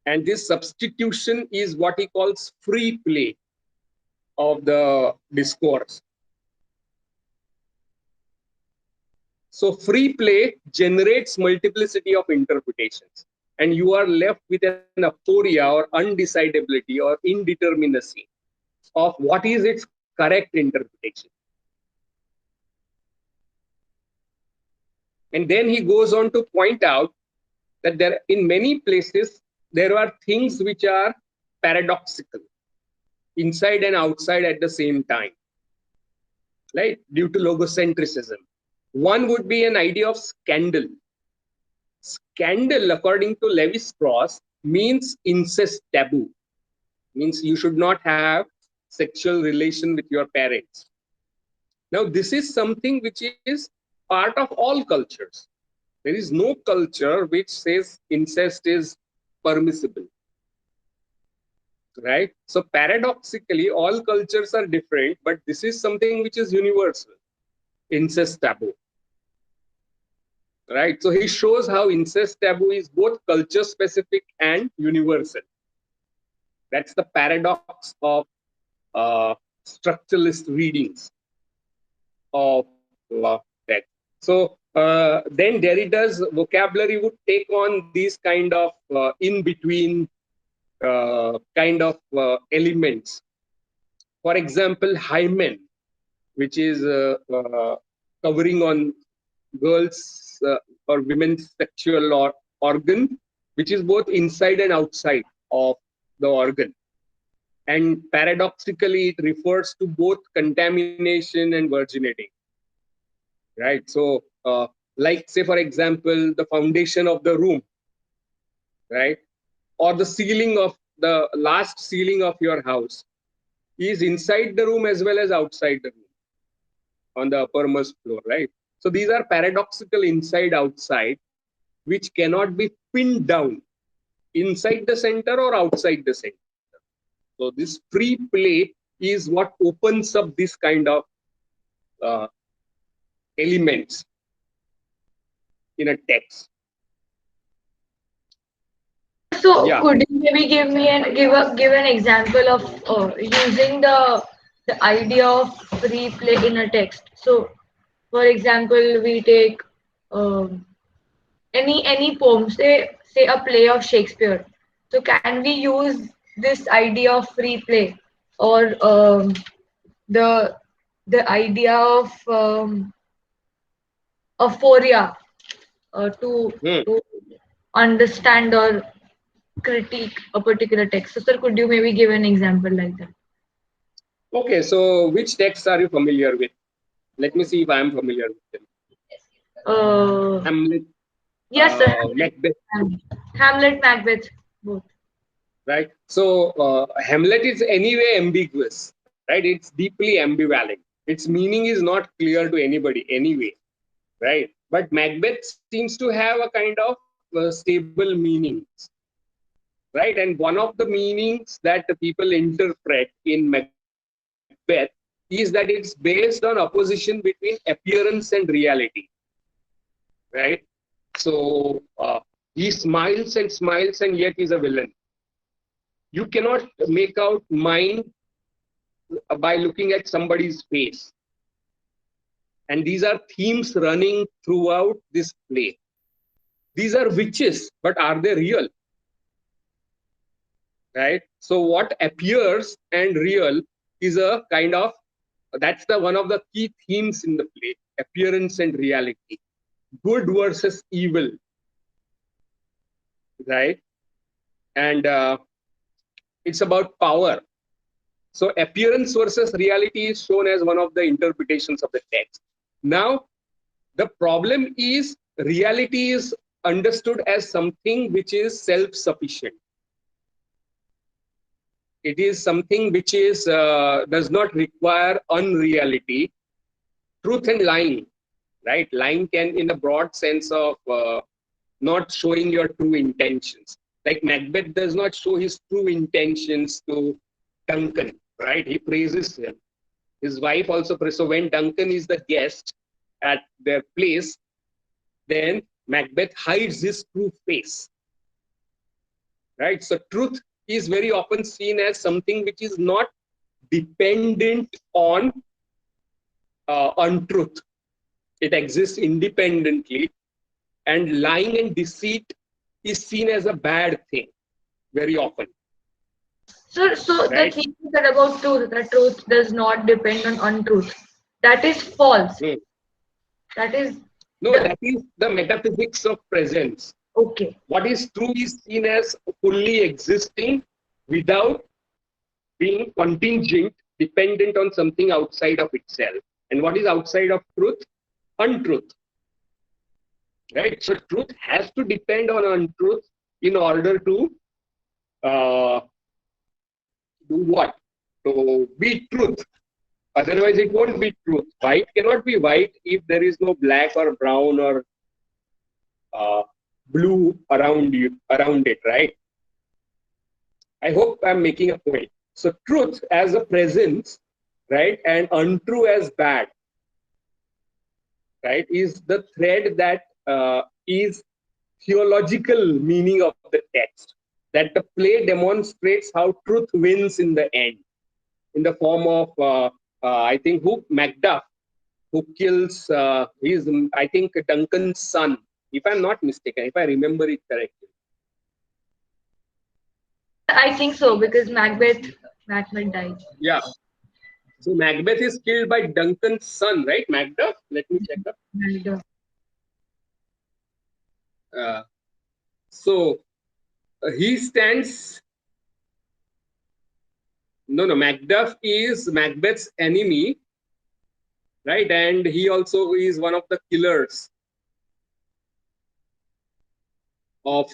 Speaker 1: And this substitution is what he calls free play of the discourse. So free play generates multiplicity of interpretations, and you are left with an aphoria or undecidability or indeterminacy of what is its correct interpretation. And then he goes on to point out that there, in many places, there are things which are paradoxical, inside and outside at the same time, right? Due to logocentrism. One would be an idea of scandal. Scandal, according to Levi-Strauss, means incest taboo. Means you should not have sexual relation with your parents. Now, this is something which is part of all cultures. There is no culture which says incest is permissible, right? So paradoxically, all cultures are different, but this is something which is universal, incest taboo, right? So he shows how incest taboo is both culture specific and universal. That's the paradox of structuralist readings of text. So then Derrida's vocabulary would take on these kind of in-between elements. For example, hymen, which is covering on girls or women's sexual or organ, which is both inside and outside of the organ. And paradoxically, it refers to both contamination and virginity, right? So, like say, for example, the foundation of the room, right? Or the ceiling of the last ceiling of your house is inside the room as well as outside the room. on the uppermost floor, right? So these are paradoxical inside outside, which cannot be pinned down inside the center or outside the center. So this free play is what opens up this kind of uh, elements in a text.
Speaker 2: So
Speaker 1: Yeah.
Speaker 2: could you maybe give an example of using the idea of free play in a text? So, for example, we take um, any poem, say a play of Shakespeare. So, can we use this idea of free play or the the idea of aphoria to
Speaker 1: Hmm.
Speaker 2: understand or critique a particular text? So, sir, could you maybe give an example like that?
Speaker 1: Okay, so which texts are you familiar with? Let me see if I am familiar with them.
Speaker 2: Uh,
Speaker 1: Hamlet,
Speaker 2: yes, sir.
Speaker 1: Macbeth,
Speaker 2: Hamlet, Macbeth, both.
Speaker 1: right? So Hamlet is anyway ambiguous, right? It's deeply ambivalent. Its meaning is not clear to anybody anyway, right? But Macbeth seems to have a kind of stable meanings, right? And one of the meanings that the people interpret in Macbeth is that it's based on opposition between appearance and reality, right? So he smiles and smiles, and yet he's a villain. You cannot make out mind by looking at somebody's face. And these are themes running throughout this play. These are witches, but are they real? Right? So what appears and real is a kind of, that's the one of the key themes in the play, appearance and reality, good versus evil, right? And it's about power. So appearance versus reality is shown as one of the interpretations of the text. Now, the problem is reality is understood as something which is self-sufficient. It is something which is does not require unreality. Truth and lying, right? Lying can, in a broad sense of not showing your true intentions. Like Macbeth does not show his true intentions to Duncan, right? He praises him. His wife also praises. So when Duncan is the guest at their place, then Macbeth hides his true face, right? So truth is very often seen as something which is not dependent on untruth. It exists independently, and lying and deceit is seen as a bad thing very often,
Speaker 2: So the
Speaker 1: right?
Speaker 2: thing is that about truth, that truth does not depend on untruth. That is false.
Speaker 1: Hmm.
Speaker 2: That is
Speaker 1: No,
Speaker 2: the
Speaker 1: that is the metaphysics of presence.
Speaker 2: okay.
Speaker 1: What is true is seen as fully existing without being contingent, dependent on something outside of itself. And what is outside of truth? Untruth, right? So truth has to depend on untruth in order to uh, do what? To be truth. Otherwise, it won't be truth. White cannot be white if there is no black or brown or uh, blue around it, right? I hope I'm making a point. So truth as a presence, right, and untrue as bad, right, is the thread that is theological meaning of the text. That the play demonstrates how truth wins in the end, in the form of I think who Macduff, who kills his, I think, Duncan's son, if I'm not mistaken, if I remember it correctly.
Speaker 2: I think so because Macbeth died.
Speaker 1: Yeah. So Macbeth is killed by Duncan's son, right? Macduff. Let me check up.
Speaker 2: And,
Speaker 1: Uh, so he stands. No. Macduff is Macbeth's enemy, right? And he also is one of the killers of.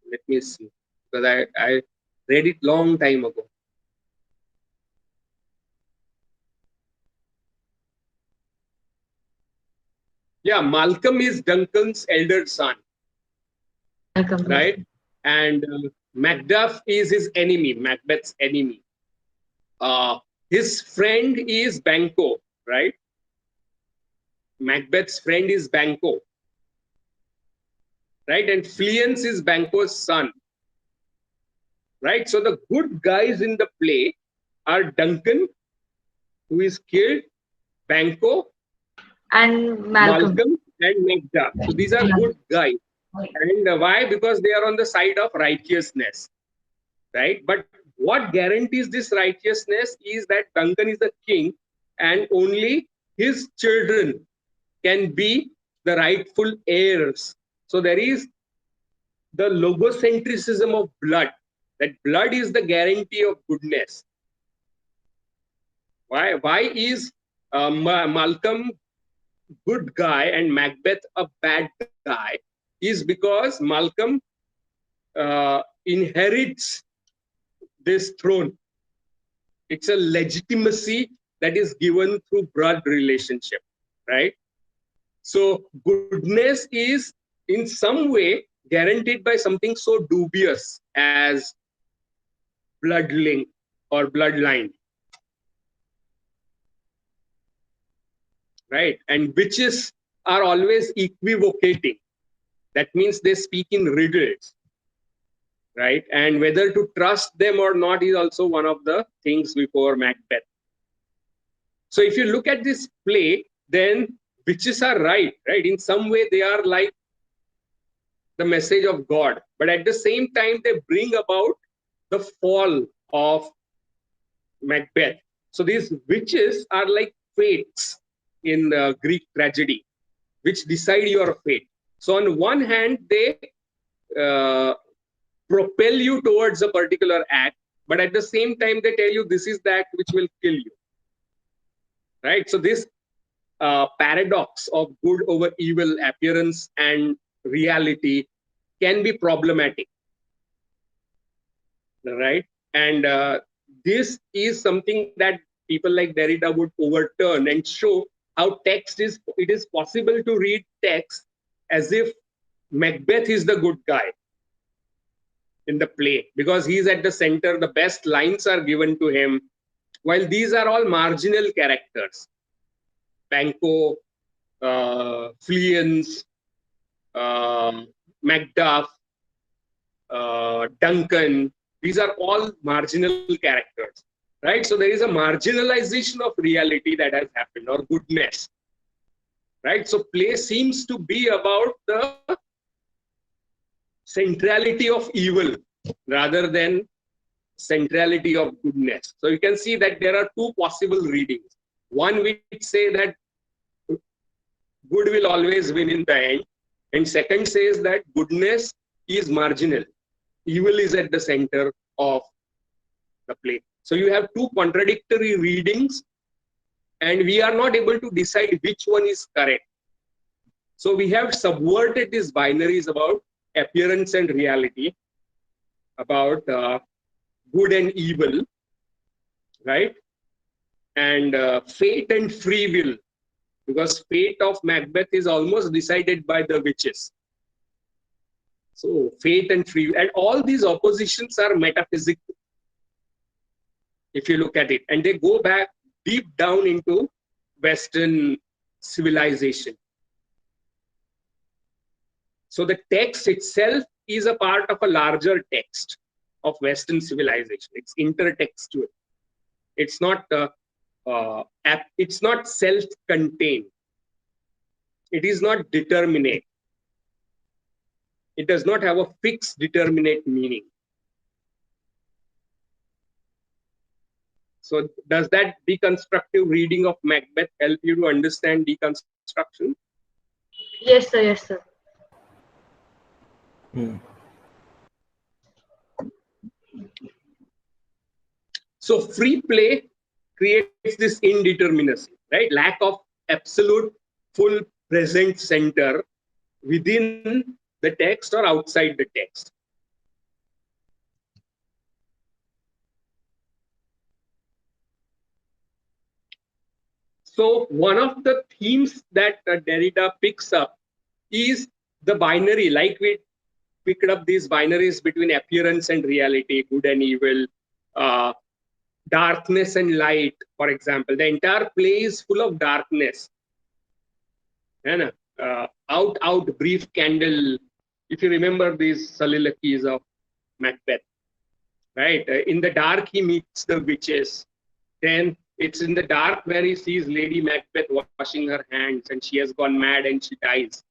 Speaker 1: Let me see, because I read it long time ago. Yeah, Malcolm is Duncan's elder son,
Speaker 2: Malcolm, yes.
Speaker 1: right? And Macduff is his enemy, Macbeth's enemy. His friend is Banquo, right? Macbeth's friend is Banquo, right? And Fleance is Banquo's son, right? So the good guys in the play are Duncan, who is killed, Banquo,
Speaker 2: And Malcolm.
Speaker 1: Malcolm, and Macduff. So these are
Speaker 2: Yeah.
Speaker 1: good guys. And why? Because they are on the side of righteousness, right? But what guarantees this righteousness is that Duncan is the king, and only his children can be the rightful heirs. So there is the logocentrism of blood, that blood is the guarantee of goodness. Why is Malcolm good guy and Macbeth a bad guy? Is because Malcolm inherits this throne. It's a legitimacy that is given through blood relationship, right? So goodness is in some way guaranteed by something so dubious as blood link or bloodline, right? And witches are always equivocating. That means they speak in riddles, right? And whether to trust them or not is also one of the things before Macbeth. So if you look at this play, then witches are right? In some way, they are like the message of God, but at the same time, they bring about the fall of Macbeth. So these witches are like fates in Greek tragedy, which decide your fate. So on one hand, they uh, propel you towards a particular act, but at the same time, they tell you this is the act which will kill you, right? So this paradox of good over evil, appearance and reality can be problematic, right? And this is something that people like Derrida would overturn and show how it is possible to read text as if Macbeth is the good guy in the play, because he's at the center, the best lines are given to him, while these are all marginal characters. Banquo, Fleance, Macduff, Duncan, these are all marginal characters, right? So there is a marginalization of reality that has happened, or goodness, right? So play seems to be about the centrality of evil rather than centrality of goodness. So you can see that there are two possible readings. One which say that good will always win in the end, and second says that goodness is marginal, evil is at the center of the play. So you have two contradictory readings, and we are not able to decide which one is correct. So we have subverted these binaries about appearance and reality, about good and evil, right? And fate and free will, because fate of Macbeth is almost decided by the witches. So fate and free will, and all these oppositions are metaphysical, if you look at it, and they go back deep down into Western civilization. So the text itself is a part of a larger text of Western civilization. It's intertextual. It's not self-contained. It is not determinate. It does not have a fixed determinate meaning. So does that deconstructive reading of Macbeth help you to understand deconstruction?
Speaker 2: Yes, sir. Yes, sir.
Speaker 1: So free play creates this indeterminacy, right? Lack of absolute full present center within the text or outside the text. So one of the themes that Derrida picks up is the binary, like we picked up these binaries between appearance and reality, good and evil, uh, darkness and light, for example. The entire play is full of darkness. And, out, brief candle. If you remember these soliloquies of Macbeth, right? In the dark, he meets the witches. Then it's in the dark where he sees Lady Macbeth washing her hands and she has gone mad and she dies.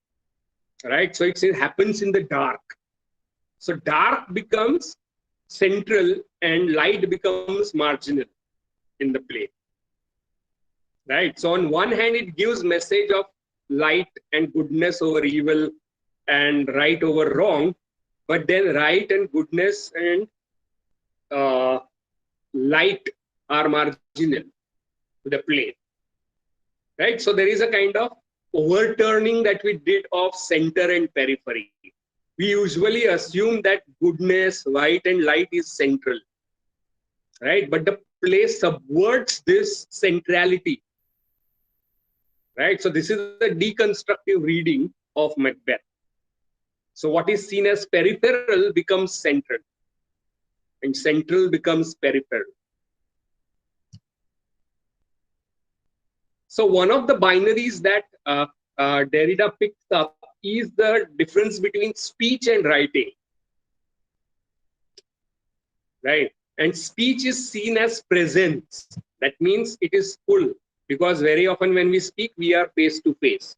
Speaker 1: Right? So it happens in the dark. So dark becomes central and light becomes marginal in the play. Right? So on one hand, it gives message of light and goodness over evil and right over wrong, but then right and goodness and light are marginal to the play. Right? So there is a kind of overturning that we did of center and periphery. We usually assume that goodness, white and light is central, right? But the play subverts this centrality, right? So this is a deconstructive reading of Macbeth. So what is seen as peripheral becomes central, and central becomes peripheral. So one of the binaries that Derrida picks up is the difference between speech and writing, right? And speech is seen as presence. That means it is full, because very often when we speak, we are face to face.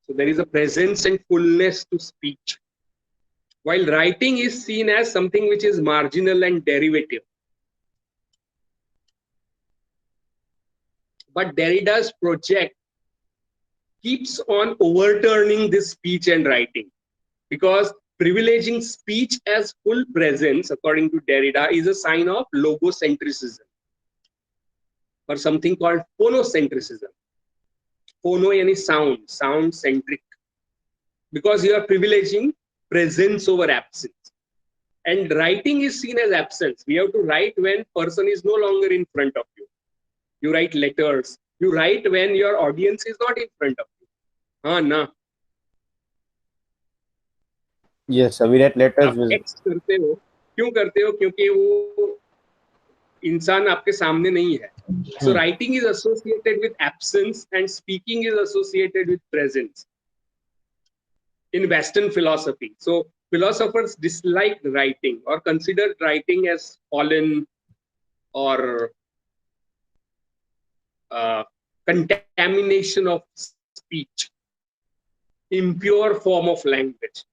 Speaker 1: So there is a presence and fullness to speech. While writing is seen as something which is marginal and derivative. But Derrida's project keeps on overturning this speech and writing, because privileging speech as full presence, according to Derrida, is a sign of logocentrism, or something called phonocentrism. Phono yani sound centric, because you are privileging presence over absence. And writing is seen as absence. We have to write when person is no longer in front of you. You write letters. You write when your audience is not in front of you. Na.
Speaker 3: Yes, we write letters.
Speaker 1: आप text करते हो, क्यों करते हो? क्योंकि वो इंसान आपके सामने नहीं है. So writing is associated with absence and speaking is associated with presence in Western philosophy. So philosophers disliked writing or considered writing as fallen or contamination of speech, impure form of language,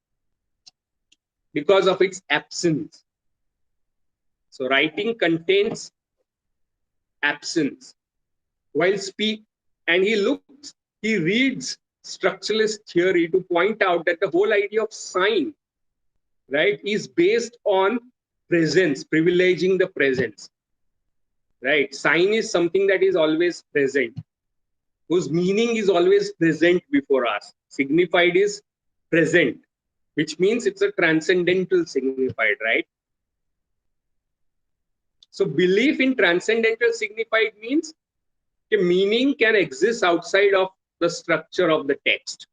Speaker 1: because of its absence. So writing contains absence. While and he reads structuralist theory to point out that the whole idea of sign, right, is based on presence, privileging the presence. Right? Sign is something that is always present, whose meaning is always present before us. Signified is present, which means it's a transcendental signified, right? So belief in transcendental signified means a meaning can exist outside of the structure of the text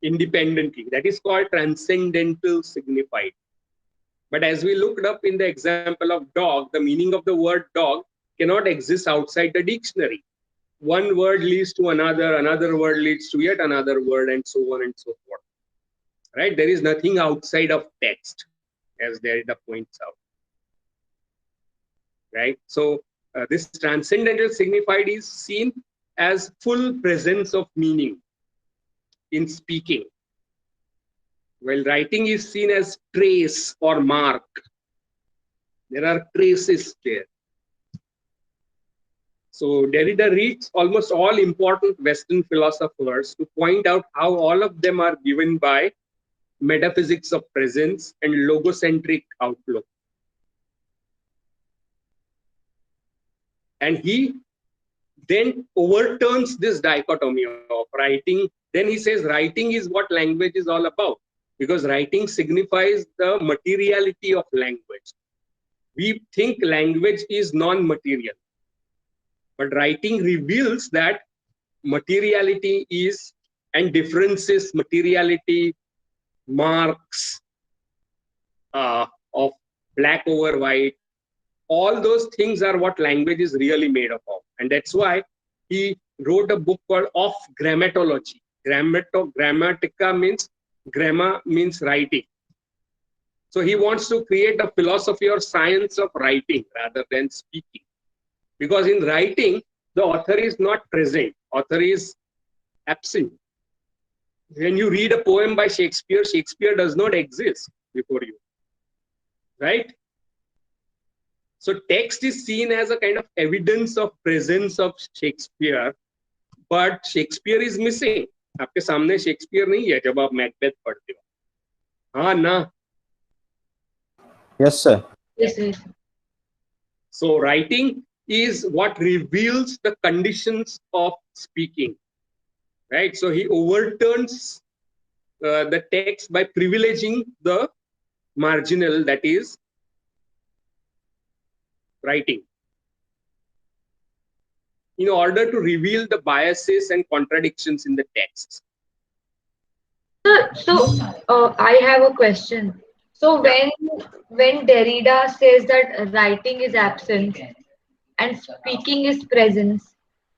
Speaker 1: independently. That is called transcendental signified. But as we looked up in the example of dog, the meaning of the word dog cannot exist outside the dictionary. One word leads to another word leads to yet another word, and so on and so forth. Right? There is nothing outside of text, as Derrida points out. Right? So this transcendental signified is seen as full presence of meaning in speaking, while writing is seen as trace or mark. There are traces there. So Derrida reads almost all important Western philosophers to point out how all of them are given by metaphysics of presence and logocentric outlook. And he then overturns this dichotomy of writing. Then he says writing is what language is all about, because writing signifies the materiality of language. We think language is non-material. But writing reveals that materiality is and differences, materiality, marks of black over white, all those things are what language is really made up of. And that's why he wrote a book called Of Grammatology. Grammatica means, grammar means writing. So he wants to create a philosophy or science of writing rather than speaking. Because in writing, the author is not present, author is absent. When you read a poem by Shakespeare, Shakespeare does not exist before you, right? So text is seen as a kind of evidence of presence of Shakespeare, but Shakespeare is missing. आपके सामने Shakespeare नहीं है जब आप Macbeth पढ़ते हो, हाँ ना?
Speaker 3: Yes, sir.
Speaker 2: Yes, yes.
Speaker 1: So writing is what reveals the conditions of speaking, right? So he overturns the text by privileging the marginal, that is writing, in order to reveal the biases and contradictions in the text.
Speaker 2: So, I have a question. So when Derrida says that writing is absence and speaking is presence,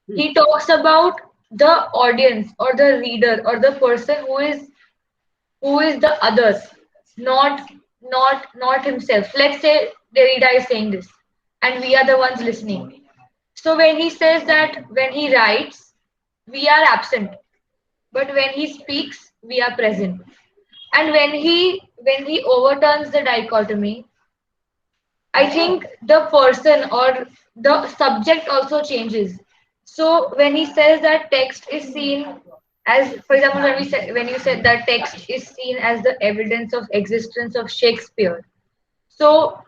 Speaker 2: he talks about the audience or the reader or the person who is the other, not himself. Let's say Derrida is saying this, and we are the ones listening. So when he says that when he writes, we are absent, but when he speaks, we are present. And when he overturns the dichotomy, I think the person or the subject also changes. So when he says that text is seen as, for example, when you said that text is seen as the evidence of existence of Shakespeare. So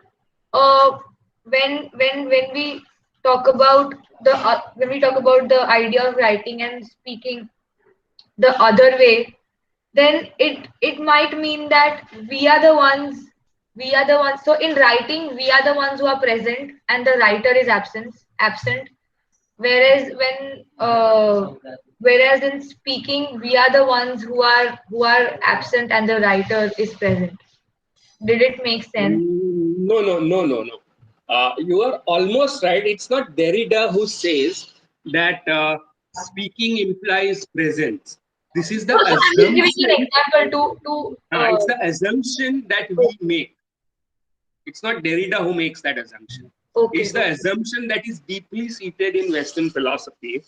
Speaker 2: uh, when we talk about the idea of writing and speaking the other way, then it might mean that we are the ones. So in writing, we are the ones who are present and the writer is absent, whereas whereas in speaking, we are the ones who are absent and the writer is present. Did it make sense?
Speaker 1: No. You are almost right. It's not Derrida who says that speaking implies presence. This is the
Speaker 2: No, so I'm just giving
Speaker 1: assumption.
Speaker 2: an example to
Speaker 1: It's the assumption that we make. It's not Derrida who makes that assumption.
Speaker 2: okay.
Speaker 1: It's the assumption that is deeply seated in Western philosophy,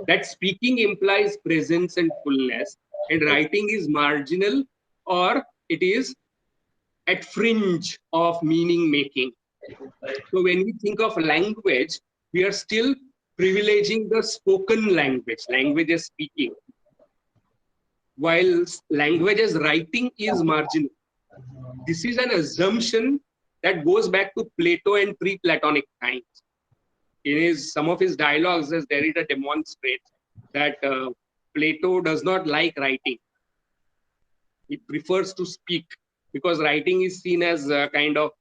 Speaker 1: that speaking implies presence and fullness, and writing is marginal, or it is at fringe of meaning making. So when we think of language, we are still privileging the spoken language as speaking, while language as writing is marginal. This is an assumption that goes back to Plato and pre-Platonic times. In some of his dialogues, as Derrida demonstrates, that Plato does not like writing. He prefers to speak because writing is seen as a kind of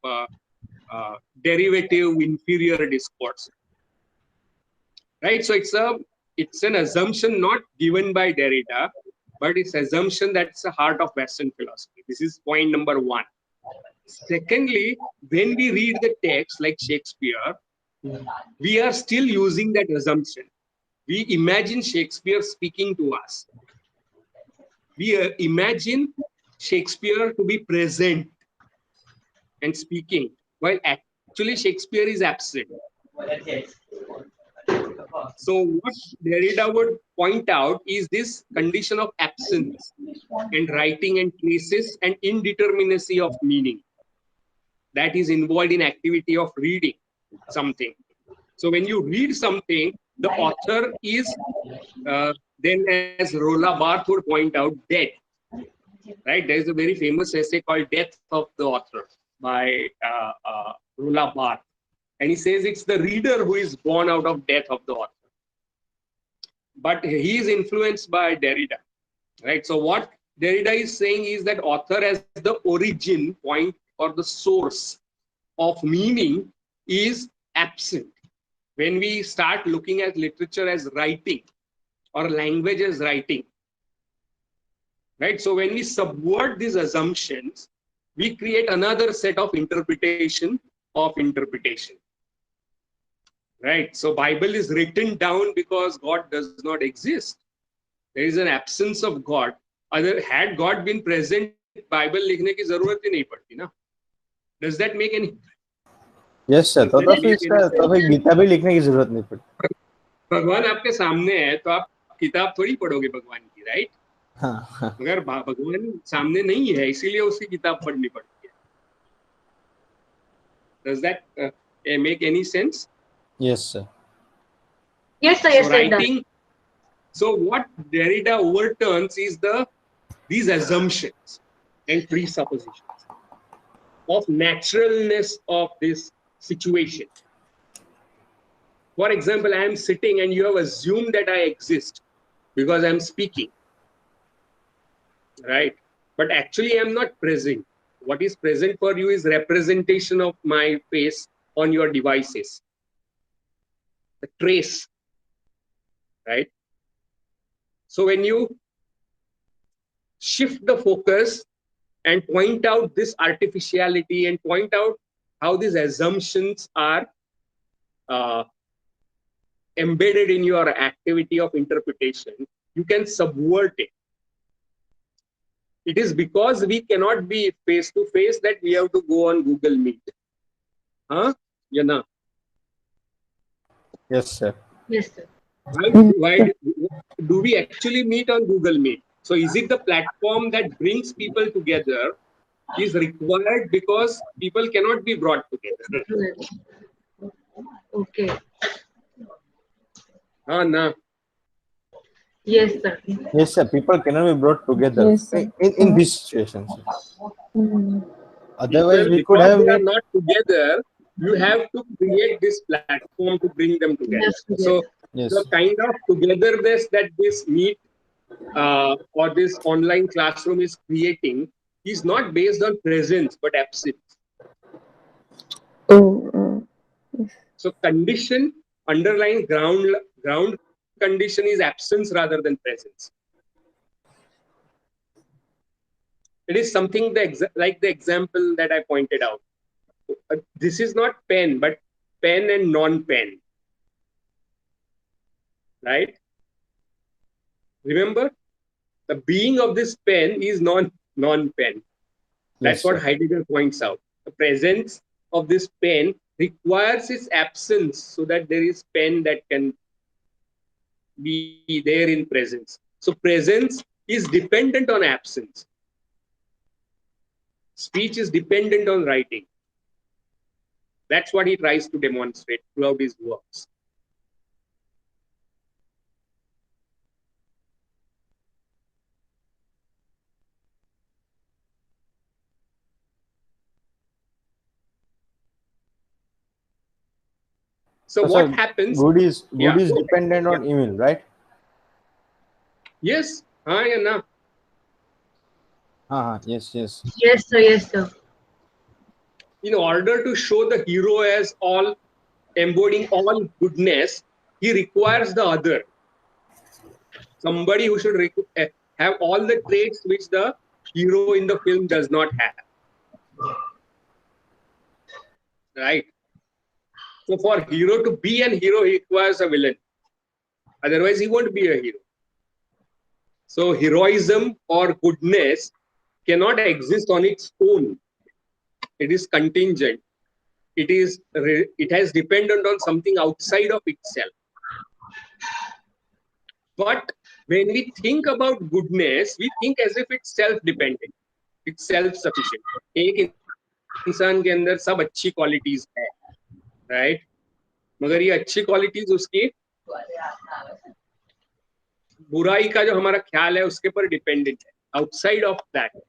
Speaker 1: derivative, inferior discourse. Right? So it's an assumption not given by Derrida, but it's assumption that's the heart of Western philosophy. This is point number one. Secondly, when we read the text like Shakespeare, we are still using that assumption. We imagine Shakespeare speaking to us. We imagine Shakespeare to be present and speaking, while actually Shakespeare is absent. So what Derrida would point out is this condition of absence and writing and traces and indeterminacy of meaning that is involved in activity of reading something. So when you read something, the author is then, as Roland Barthes would point out, dead. Right? There is a very famous essay called "Death of the Author" by Roland Barthes, and he says it's the reader who is born out of death of the author. But he is influenced by Derrida, right? So what Derrida is saying is that author as the origin point or the source of meaning is absent. when we start looking at literature as writing or language as writing, right? So when we subvert these assumptions, we create another set of interpretation, right? So Bible is written down because God does not exist. There is an absence of God. Other had God been present, Bible लिखने की जरूरत ही नहीं पड़ती ना. Does that make any?
Speaker 3: Yes sir, तो
Speaker 1: Does that
Speaker 3: फिर
Speaker 1: make any
Speaker 3: तो फिर गीता भी लिखने की जरूरत नहीं पड़ती.
Speaker 1: भगवान आपके सामने है तो आप किताब थोड़ी पढ़ोगे भगवान की, राइट?
Speaker 3: हाँ.
Speaker 1: मगर भगवान सामने नहीं है, इसीलिए उसकी किताब पढ़नी पड़ती है. Does that make any sense?
Speaker 3: Yes sir.
Speaker 2: Yes, sir.
Speaker 1: So
Speaker 2: Yes, sir. it does.
Speaker 1: writing. So what Derrida overturns is these assumptions and presuppositions of naturalness of this situation. For example, I am sitting and you have assumed that I exist because I am speaking, right? But actually I am not present. What is present for you is representation of my face on your devices, the trace, right? So when you shift the focus and point out this artificiality and point out how these assumptions are embedded in your activity of interpretation, you can subvert it. It is because we cannot be face to face that we have to go on Google Meet. Huh? Yana?
Speaker 3: Yes sir.
Speaker 2: Yes, sir.
Speaker 1: Why do we actually meet on Google Meet? So is it the platform that brings people together is required because people cannot be brought together?
Speaker 2: Okay.
Speaker 1: No.
Speaker 2: Yes, sir.
Speaker 3: Yes sir, people cannot be brought together.
Speaker 4: Yes, sir.
Speaker 3: in this situation, sir. Otherwise
Speaker 1: People,
Speaker 3: we could
Speaker 1: because
Speaker 3: have
Speaker 1: they are
Speaker 3: met.
Speaker 1: not together, you have to create this platform to bring them together.
Speaker 2: Yes,
Speaker 1: So
Speaker 3: Yes.
Speaker 1: the kind of togetherness that this Meet or this online classroom is creating is not based on presence but absence.
Speaker 4: Oh,
Speaker 1: So condition, underlying ground condition is absence rather than presence. It is something like the example that I pointed out. This is not pen, but pen and non-pen. Right? Remember, the being of this pen is non-pen. That's
Speaker 3: Yes,
Speaker 1: what
Speaker 3: sir.
Speaker 1: Heidegger points out. The presence of this pen requires its absence so that there is pen that can be there in presence. So presence is dependent on absence. Speech is dependent on writing. That's what he tries to demonstrate throughout his works. So what happens?
Speaker 3: Good is
Speaker 1: Yeah.
Speaker 3: dependent on evil, right?
Speaker 1: Yes. Yeah,
Speaker 3: Yes.
Speaker 2: Yes, sir. Yes, sir.
Speaker 1: In order to show the hero as all embodying all goodness, he requires the other. Somebody who should have all the traits which the hero in the film does not have. Right? So for hero to be an hero, he requires a villain. Otherwise, he won't be a hero. So heroism or goodness cannot exist on its own. It is contingent. It has dependent on something outside of itself. But when we think about goodness, we think as if it's self-dependent. It's self-sufficient. एक इंसान के अंदर सब अच्छी qualities है, right? मगर ये अच्छी क्वालिटीज उसकी बुराई का जो हमारा ख्याल है उसके पर डिपेंडेंट है, outside of that.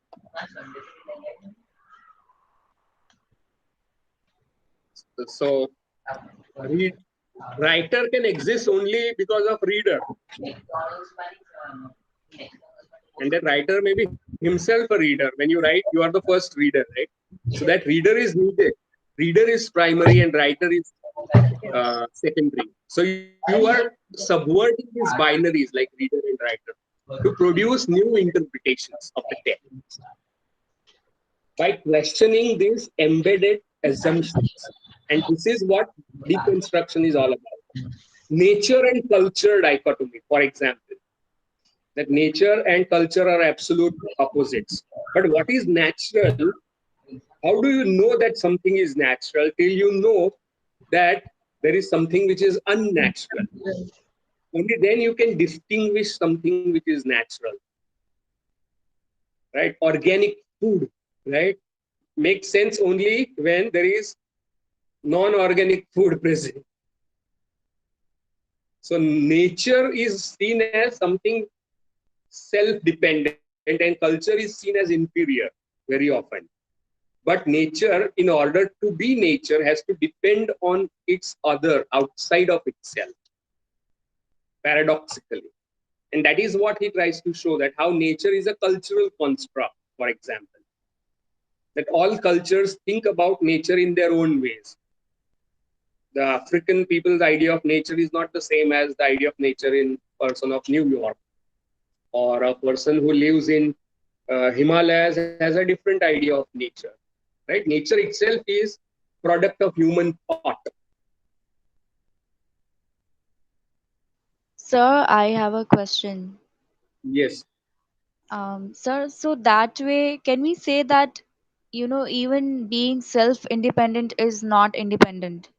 Speaker 1: So writer can exist only because of reader, and that writer may be himself a reader. When you write, you are the first reader, right? So that reader is needed. Reader is primary and writer is secondary. So you are subverting these binaries like reader and writer to produce new interpretations of the text by questioning these embedded assumptions. And this is what deconstruction is all about. Nature and culture dichotomy, for example, that nature and culture are absolute opposites. But what is natural? How do you know that something is natural till you know that there is something which is unnatural? Only then you can distinguish something which is natural, right? Organic food, right? Makes sense only when there is non-organic food present. So nature is seen as something self-dependent and culture is seen as inferior very often. But nature, in order to be nature, has to depend on its other outside of itself, paradoxically. And that is what he tries to show, that how nature is a cultural construct, for example. That all cultures think about nature in their own ways. The African people's idea of nature is not the same as the idea of nature in person of New York, or a person who lives in Himalayas has a different idea of nature. Right? Nature itself is product of human thought.
Speaker 4: Sir, I have a question.
Speaker 1: Yes.
Speaker 4: Sir, so that way, can we say that, even being self-independent is not independent?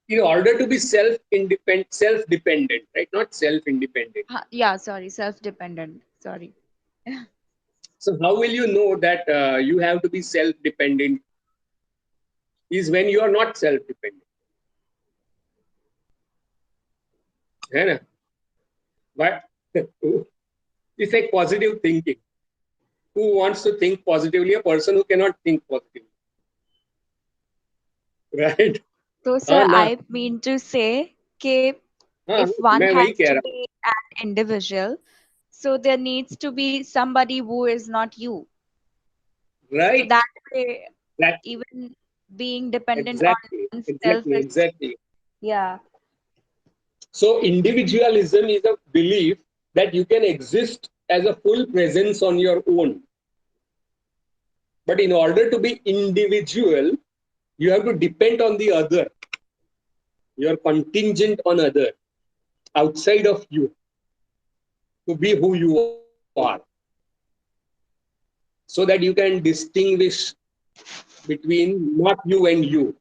Speaker 1: In order to be self-dependent, right? Not self-independent.
Speaker 4: Yeah, sorry, self-dependent. Sorry.
Speaker 1: So how will you know that you have to be self-dependent? Is when you are not self-dependent. है ना? But it's like positive thinking. Who wants to think positively? A person who cannot think positively, right?
Speaker 4: So,
Speaker 1: हाँ
Speaker 4: sir,
Speaker 1: ना?
Speaker 4: I mean to say, कि
Speaker 1: हाँ,
Speaker 4: if one
Speaker 1: मैं
Speaker 4: has
Speaker 1: वही कह
Speaker 4: to
Speaker 1: रहा हूँ.
Speaker 4: be an individual, so there needs to be somebody who is not you. So
Speaker 1: Right?
Speaker 4: that way,
Speaker 1: That
Speaker 4: even being dependent on
Speaker 1: exactly,
Speaker 4: oneself
Speaker 1: exactly,
Speaker 4: is,
Speaker 1: exactly.
Speaker 4: yeah.
Speaker 1: So individualism is a belief that you can exist as a full presence on your own. But in order to be individual, you have to depend on the other. You are contingent on other outside of you to be who you are, so that you can distinguish between not you and you.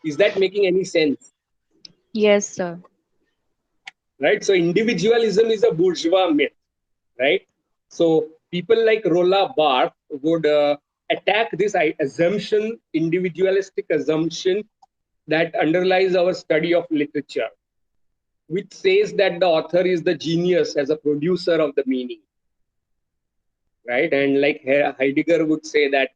Speaker 1: Is that making any sense?
Speaker 4: Yes, sir.
Speaker 1: Right? So individualism is a bourgeois myth, right? So people like Roland Barthes would attack this assumption, individualistic assumption that underlies our study of literature, which says that the author is the genius as a producer of the meaning, right? And like Heidegger would say that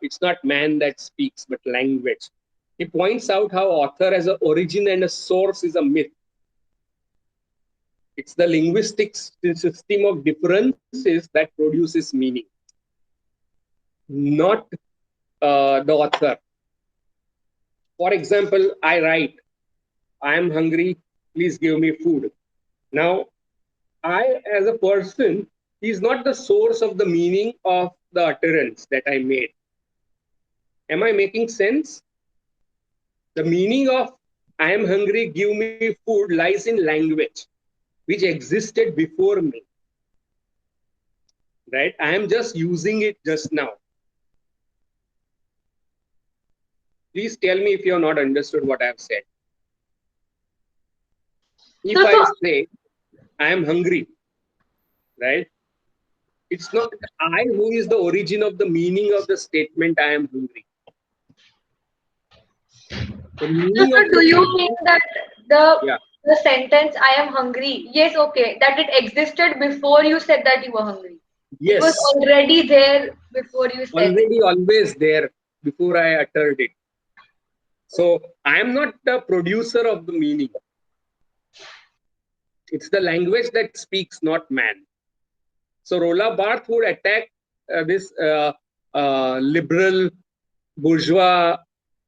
Speaker 1: it's not man that speaks, but language. He points out how author as an origin and a source is a myth. It's the linguistic system of differences that produces meaning, not the author. For example, I write, I am hungry, please give me food. Now, I, as a person, is not the source of the meaning of the utterance that I made. Am I making sense? The meaning of I am hungry, give me food lies in language, which existed before me. Right? I am just using it just now. Please tell me if you have not understood what I have said. If
Speaker 2: So,
Speaker 1: I say I am hungry, right? It's not I who is the origin of the meaning of the statement I am hungry. The meaning
Speaker 2: so
Speaker 1: of the
Speaker 2: do you mean
Speaker 1: statement,
Speaker 2: that the
Speaker 1: yeah,
Speaker 2: the sentence "I am hungry"? Yes, okay, that it existed before you said that you were hungry. It was
Speaker 1: yes,
Speaker 2: already there before you said it.
Speaker 1: already always there before I uttered it. So I am not the producer of the meaning. It's the language that speaks, not man. So Roland Barthes would attack this liberal bourgeois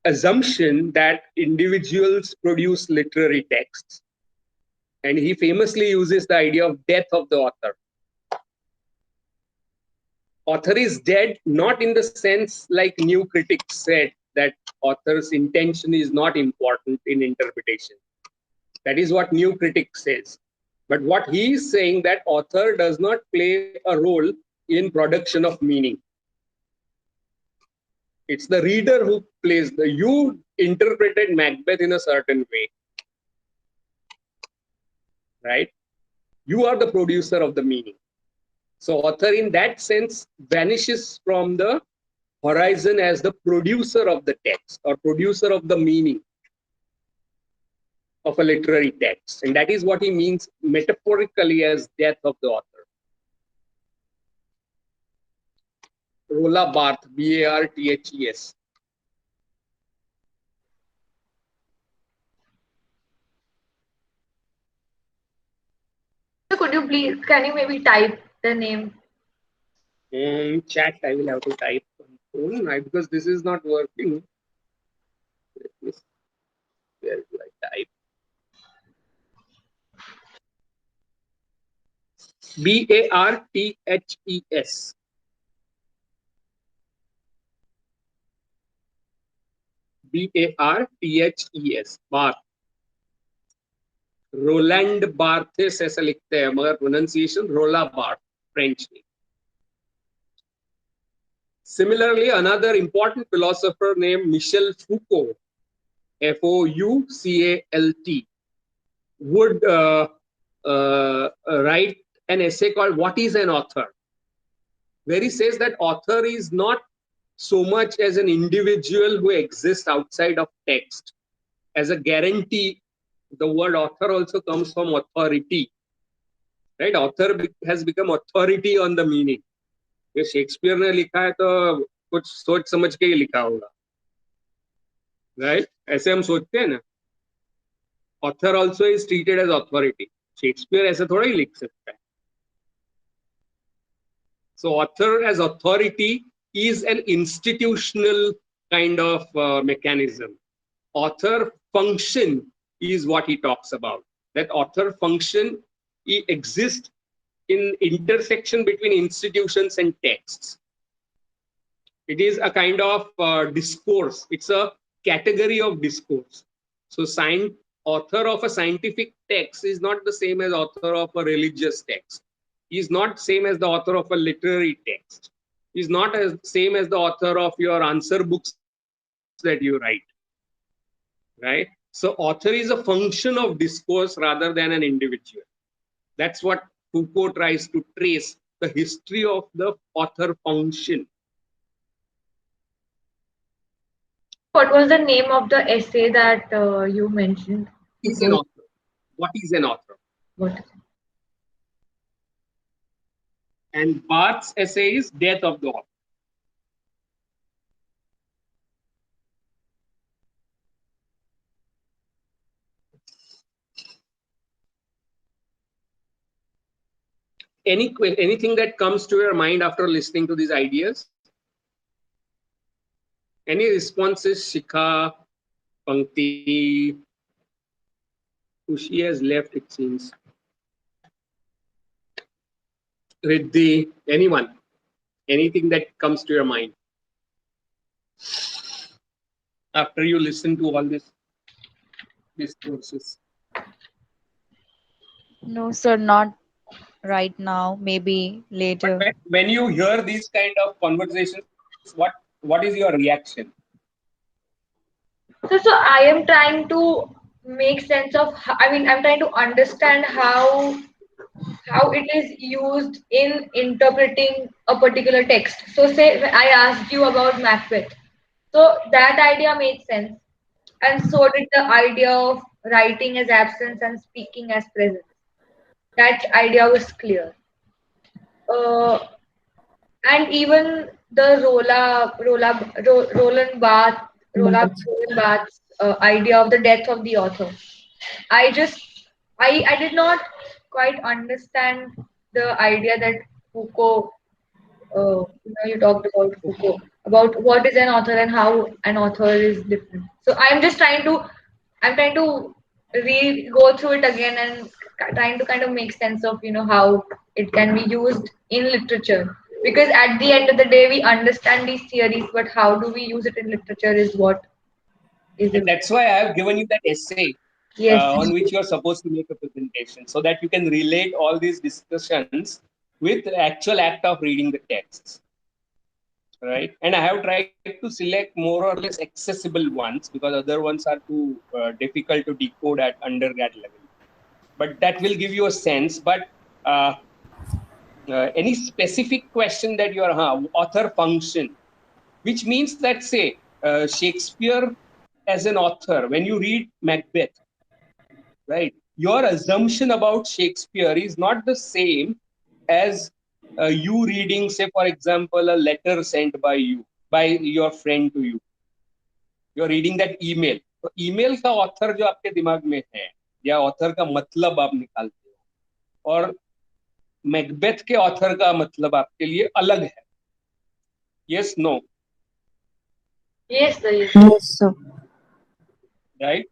Speaker 1: assumption that individuals produce literary texts. And he famously uses the idea of death of the author. Author is dead, not in the sense like new critics said that author's intention is not important in interpretation. That is what new critic says. But what he is saying that author does not play a role in production of meaning. It's the reader who plays the. You interpreted Macbeth in a certain way, right? You are the producer of the meaning. So author in that sense vanishes from the horizon as the producer of the text or producer of the meaning of a literary text. And that is what he means metaphorically as death of the author. Rolla Barthes, Barthes.
Speaker 2: So could you please, can you maybe type the name?
Speaker 1: Chat, I will have to type on phone, right? Because this is not working. Let me see. Where do I type? Barthes. Barthes. Barth. Roland Barthes ऐसा लिखते हैं मगर pronunciation रोला Barthes French में. Similarly, another important philosopher named Michel Foucault, Foucalt, would write an essay called "What is an Author?" where he says that author is not so much as an individual who exists outside of text. As a guarantee, the word author also comes from authority, right? Author has become authority on the meaning. ये Shakespeare ने लिखा है तो कुछ सोच समझ के ही लिखा होगा, राइट? ऐसे हम सोचते हैं ना. Author also is treated as authority. Shakespeare ऐसे थोड़ा ही लिख सकता है. So author as authority is an institutional kind of mechanism. Author function is what he talks about. That author function exists in intersection between institutions and texts. It is a kind of discourse. It's a category of discourse. So author of a scientific text is not the same as author of a religious text. He is not same as the author of a literary text. He is not as same as the author of your answer books that you write. Right? So author is a function of discourse rather than an individual. That's what Foucault tries to trace the history of the author function.
Speaker 2: What was the name of the essay that you mentioned?
Speaker 1: Is an author. What is an author?
Speaker 2: What?
Speaker 1: And Barth's essay is Death of the Author. Anything that comes to your mind after listening to these ideas? Any responses, Shikha, Pankti? Kushi has left, it seems. Riddhi, anyone? Anything that comes to your mind after you listen to all these discourses?
Speaker 4: No, sir, not right now. Maybe later.
Speaker 1: But when you hear these kind of conversations, what is your reaction?
Speaker 2: So I am trying to make sense of. I mean, I'm trying to understand how it is used in interpreting a particular text. So say I asked you about Macbeth. So that idea makes sense. And so did the idea of writing as absence and speaking as presence. That idea was clear. Uh, and even the Roland Barthes idea of the death of the author. I just I did not quite understand the idea that Foucault You talked about Foucault, about what is an author and how an author is different. So I'm trying to go through it again and trying to kind of make sense of how it can be used in literature. Because at the end of the day, we understand these theories, but how do we use it in literature is what is
Speaker 1: And
Speaker 2: it?
Speaker 1: that's why I have given you that essay
Speaker 2: Yes.
Speaker 1: on which you are supposed to make a presentation, so that you can relate all these discussions with the actual act of reading the texts, right? And I have tried to select more or less accessible ones because other ones are too difficult to decode at undergrad level. But that will give you a sense. But uh, any specific question that you are author function, which means that, say, Shakespeare as an author, when you read Macbeth, right, your assumption about Shakespeare is not the same as you reading, say, for example, a letter sent by your friend to you. You're reading that email. तो email का author जो आपके दिमाग में है, या author का मतलब आप निकालते हो, और मैकबेथ के ऑथर का मतलब आपके लिए अलग है. Yes, no.
Speaker 2: Yes, sir. Yes.
Speaker 4: Yes, sir.
Speaker 1: Right?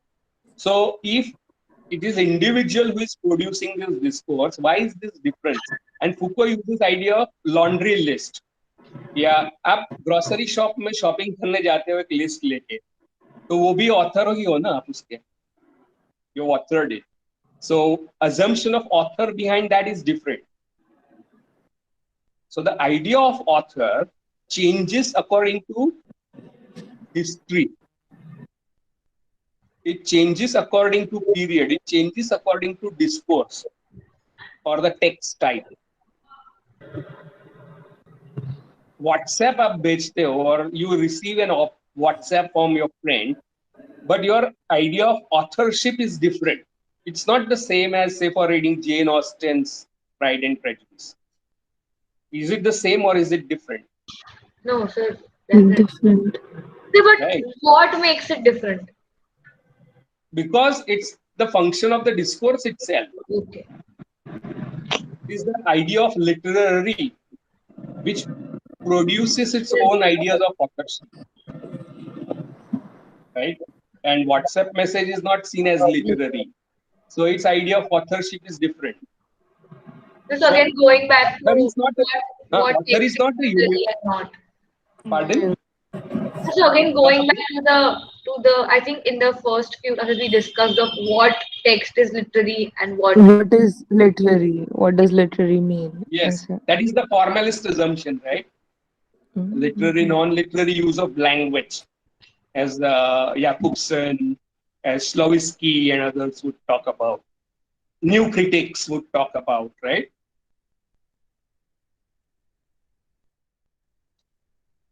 Speaker 1: So if it is individual who is producing this discourse, why is this difference? And Foucault uses idea of laundry list. या आप grocery shop में shopping करने जाते हो एक list लेके, तो वो भी ऑथर ही हो ना आप उसके, you authored it. So assumption of author behind that is different. So the idea of author changes according to history. It changes according to period. It changes according to discourse or the text type. WhatsApp आप बेचते हो, or you receive an WhatsApp from your friend, but your idea of authorship is different. It's not the same as, say, for reading Jane Austen's Pride and Prejudice. Is it the same or is it different?
Speaker 2: No, sir. Definitely.
Speaker 4: Different.
Speaker 2: See, but
Speaker 1: Right?
Speaker 2: what makes it different?
Speaker 1: Because it's the function of the discourse itself.
Speaker 2: Okay.
Speaker 1: It is the idea of literary which produces its own ideas of authorship. Right? And WhatsApp message is not seen as literary. So its idea of authorship is different.
Speaker 2: So again, going back to
Speaker 1: Author is not a,
Speaker 2: what
Speaker 1: author
Speaker 2: makes
Speaker 1: is
Speaker 2: it
Speaker 1: not a
Speaker 2: literary and not.
Speaker 1: pardon?
Speaker 2: So again, going back to the I think in the first few classes we discussed of what text is literary and what.
Speaker 5: What is literary? What does literary mean?
Speaker 1: Yes, that is the formalist assumption, right? Literary, non-literary use of language, as Jakobson, as Slaviski and others would talk about. New critics would talk about, right?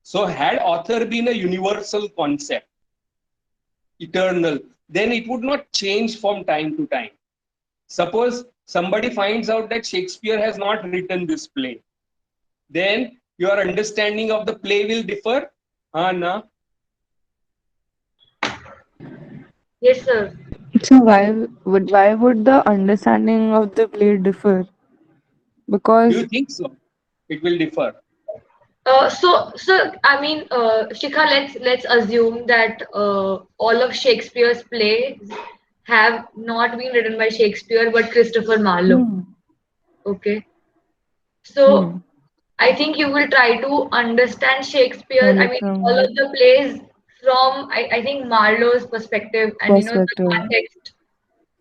Speaker 1: So had author been a universal concept, eternal, then it would not change from time to time. Suppose somebody finds out that Shakespeare has not written this play, then your understanding of the play will differ. Na?
Speaker 2: Yes, sir.
Speaker 5: So why would the understanding of the play differ?
Speaker 1: Do
Speaker 5: Because
Speaker 1: you think so? It will differ.
Speaker 2: So I mean, Shikha, let's assume that all of Shakespeare's plays have not been written by Shakespeare but Christopher Marlowe.
Speaker 5: hmm,
Speaker 2: Okay. So
Speaker 5: hmm,
Speaker 2: I think you will try to understand Shakespeare. I
Speaker 5: only
Speaker 2: mean,
Speaker 5: from
Speaker 2: all
Speaker 5: the
Speaker 2: of the plays from I think Marlowe's perspective and the
Speaker 5: perspective.
Speaker 2: context.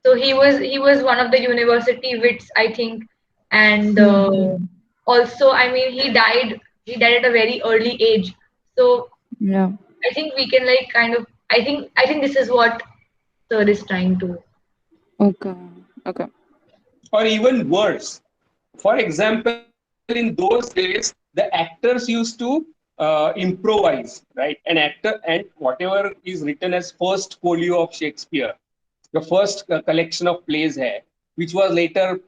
Speaker 2: So he was one of the university wits, I think, and
Speaker 5: Hmm.
Speaker 2: also I mean he died at a very early age. So
Speaker 5: Yeah.
Speaker 2: I think we can like kind of I think this is what Sir is trying to.
Speaker 5: Okay. Okay.
Speaker 1: Or even worse. For example, in those days, the actors used to improvise, right? An actor, and whatever is written as first folio of Shakespeare, the first collection of plays here, which was later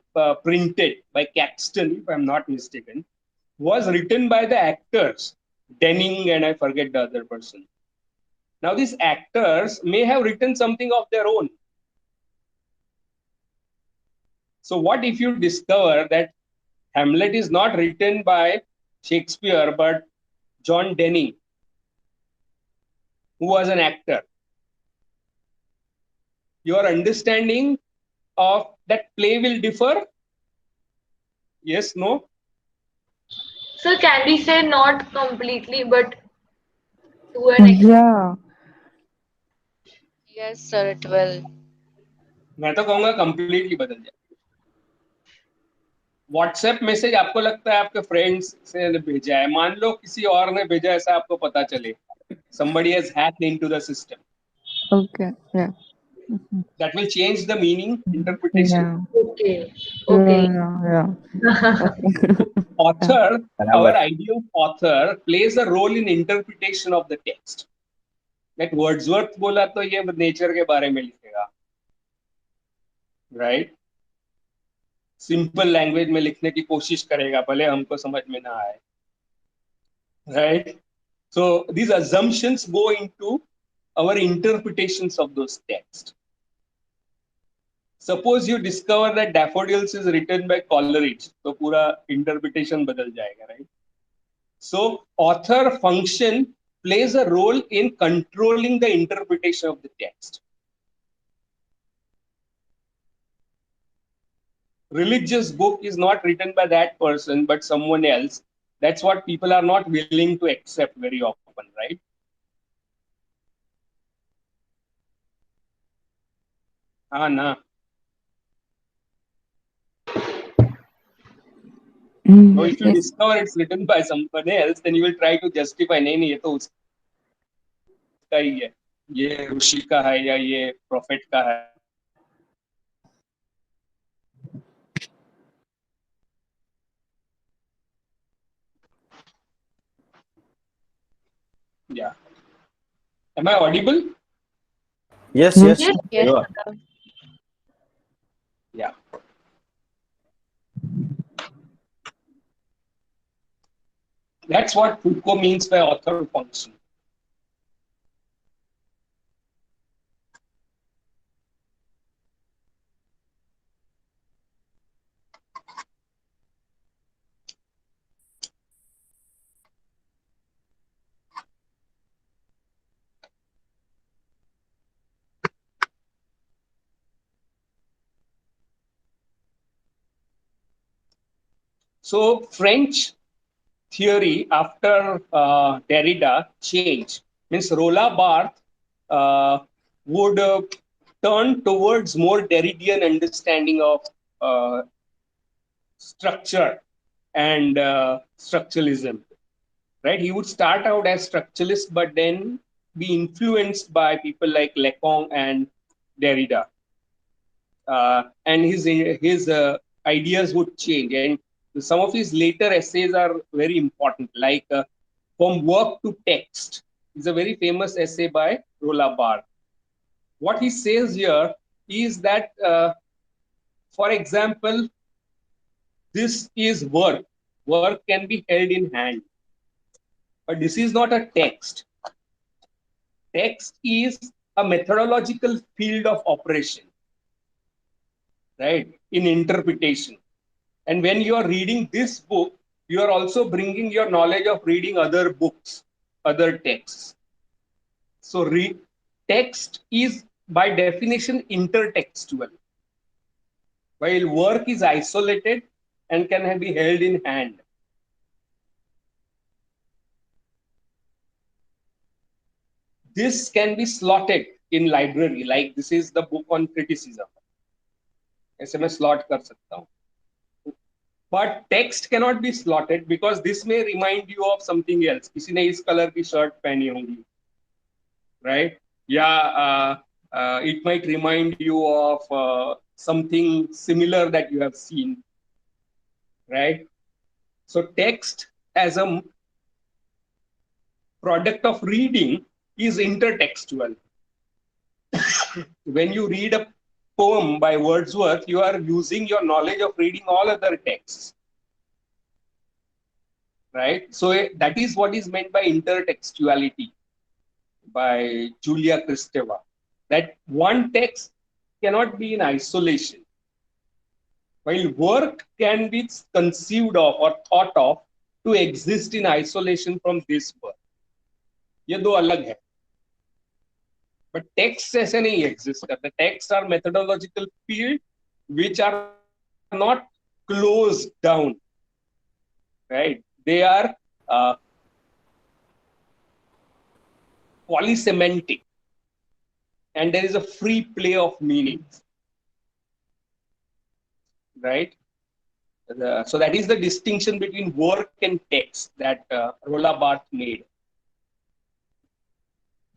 Speaker 1: printed by Caxton, if I'm not mistaken, was written by the actors, Denning and I forget the other person. Now, these actors may have written something of their own. So, what if you discover that Hamlet is not written by Shakespeare, but John Denning, who was an actor. Your understanding of that play will differ? Yes, no?
Speaker 2: So can we say not completely, but to an extent?
Speaker 5: Yeah.
Speaker 4: Yes, sir, it will.
Speaker 1: मैं तो कहूंगा completely बदल जाए. WhatsApp message आपको लगता है आपके friends से भेजा है, मान लो किसी और ने भेजा, ऐसा आपको पता चले, somebody has hacked into the system,
Speaker 5: Okay. Yeah. Mhm.
Speaker 1: that will change the meaning, interpretation.
Speaker 5: Yeah.
Speaker 2: Okay. Okay.
Speaker 5: Yeah. Yeah. Okay. Yeah.
Speaker 1: Author, our
Speaker 3: बराबर.
Speaker 1: idea of author plays a role in interpretation of the text. Like Wordsworth बोला तो ये nature के बारे में लिखेगा, right? Simple language में लिखने की कोशिश करेगा, भले हमको समझ में ना आए, right? So these assumptions go into our interpretations of those texts. Suppose you discover that daffodils is written by Coleridge, तो पूरा interpretation बदल जाएगा, right? So author function plays a role in controlling the interpretation of the text. Religious book is not written by that person but someone else. That's what people are not willing to accept very often, right? Na. So if you
Speaker 5: Yes.
Speaker 1: discover it's written by someone else, then you will try to justify, नहीं ये तो उसका ही है, ये ऋषि का है या ये prophet का है. Yeah. Am I audible?
Speaker 3: Yes,
Speaker 5: Yes.
Speaker 3: yes,
Speaker 4: Yes,
Speaker 3: you are.
Speaker 4: sir.
Speaker 1: Yeah. That's what Foucault means by author function. So French theory after Derrida changed. Means Roland Barthes would turn towards more Derridian understanding of uh, structure and structuralism. Right? He would start out as structuralist, but then be influenced by people like Lacan and Derrida. And his ideas would change. And some of his later essays are very important, like From Work to Text is a very famous essay by Roland Barthes. What he says here is that, for example, this is work. Work can be held in hand, but this is not a text. Text is a methodological field of operation, right, in interpretation. And when you are reading this book, you are also bringing your knowledge of reading other books, other texts. So text is by definition intertextual, while work is isolated and can be held in hand. This can be slotted in library, like this is the book on criticism. ऐसे मैं slot कर सकता हूँ. But text cannot be slotted because this may remind you of something else. किसी ने इस colour की shirt पहनी होगी, right? Yeah, it might remind you of something similar that you have seen, right? So text as a product of reading is intertextual. When you read a poem by Wordsworth, you are using your knowledge of reading all other texts, right? So that is what is meant by intertextuality by Julia Kristeva, that one text cannot be in isolation. While work can be conceived of or thought of to exist in isolation from this world. ये दो अलग है. But texts ऐसे नहीं exist करते. Texts are methodological field which are not closed down, right? They are uh, polysemantic, and there is a free play of meanings, right? So that is the distinction between work and text that Roland Barthes made.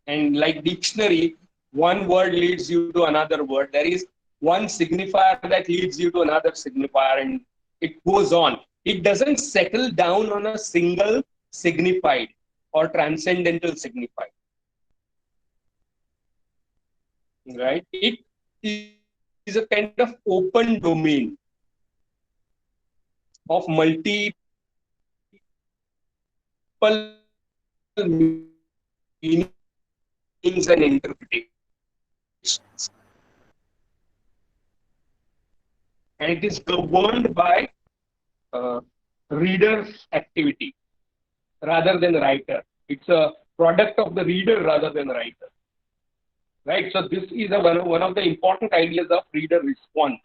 Speaker 1: And like dictionary, one word leads you to another word. There is one signifier that leads you to another signifier, and it goes on. It doesn't settle down on a single signified or transcendental signified, right? It is a kind of open domain of multiple meanings and interpretations. And it is governed by reader's activity rather than writer. It's a product of the reader rather than writer. Right? So this is one of the important ideas of reader response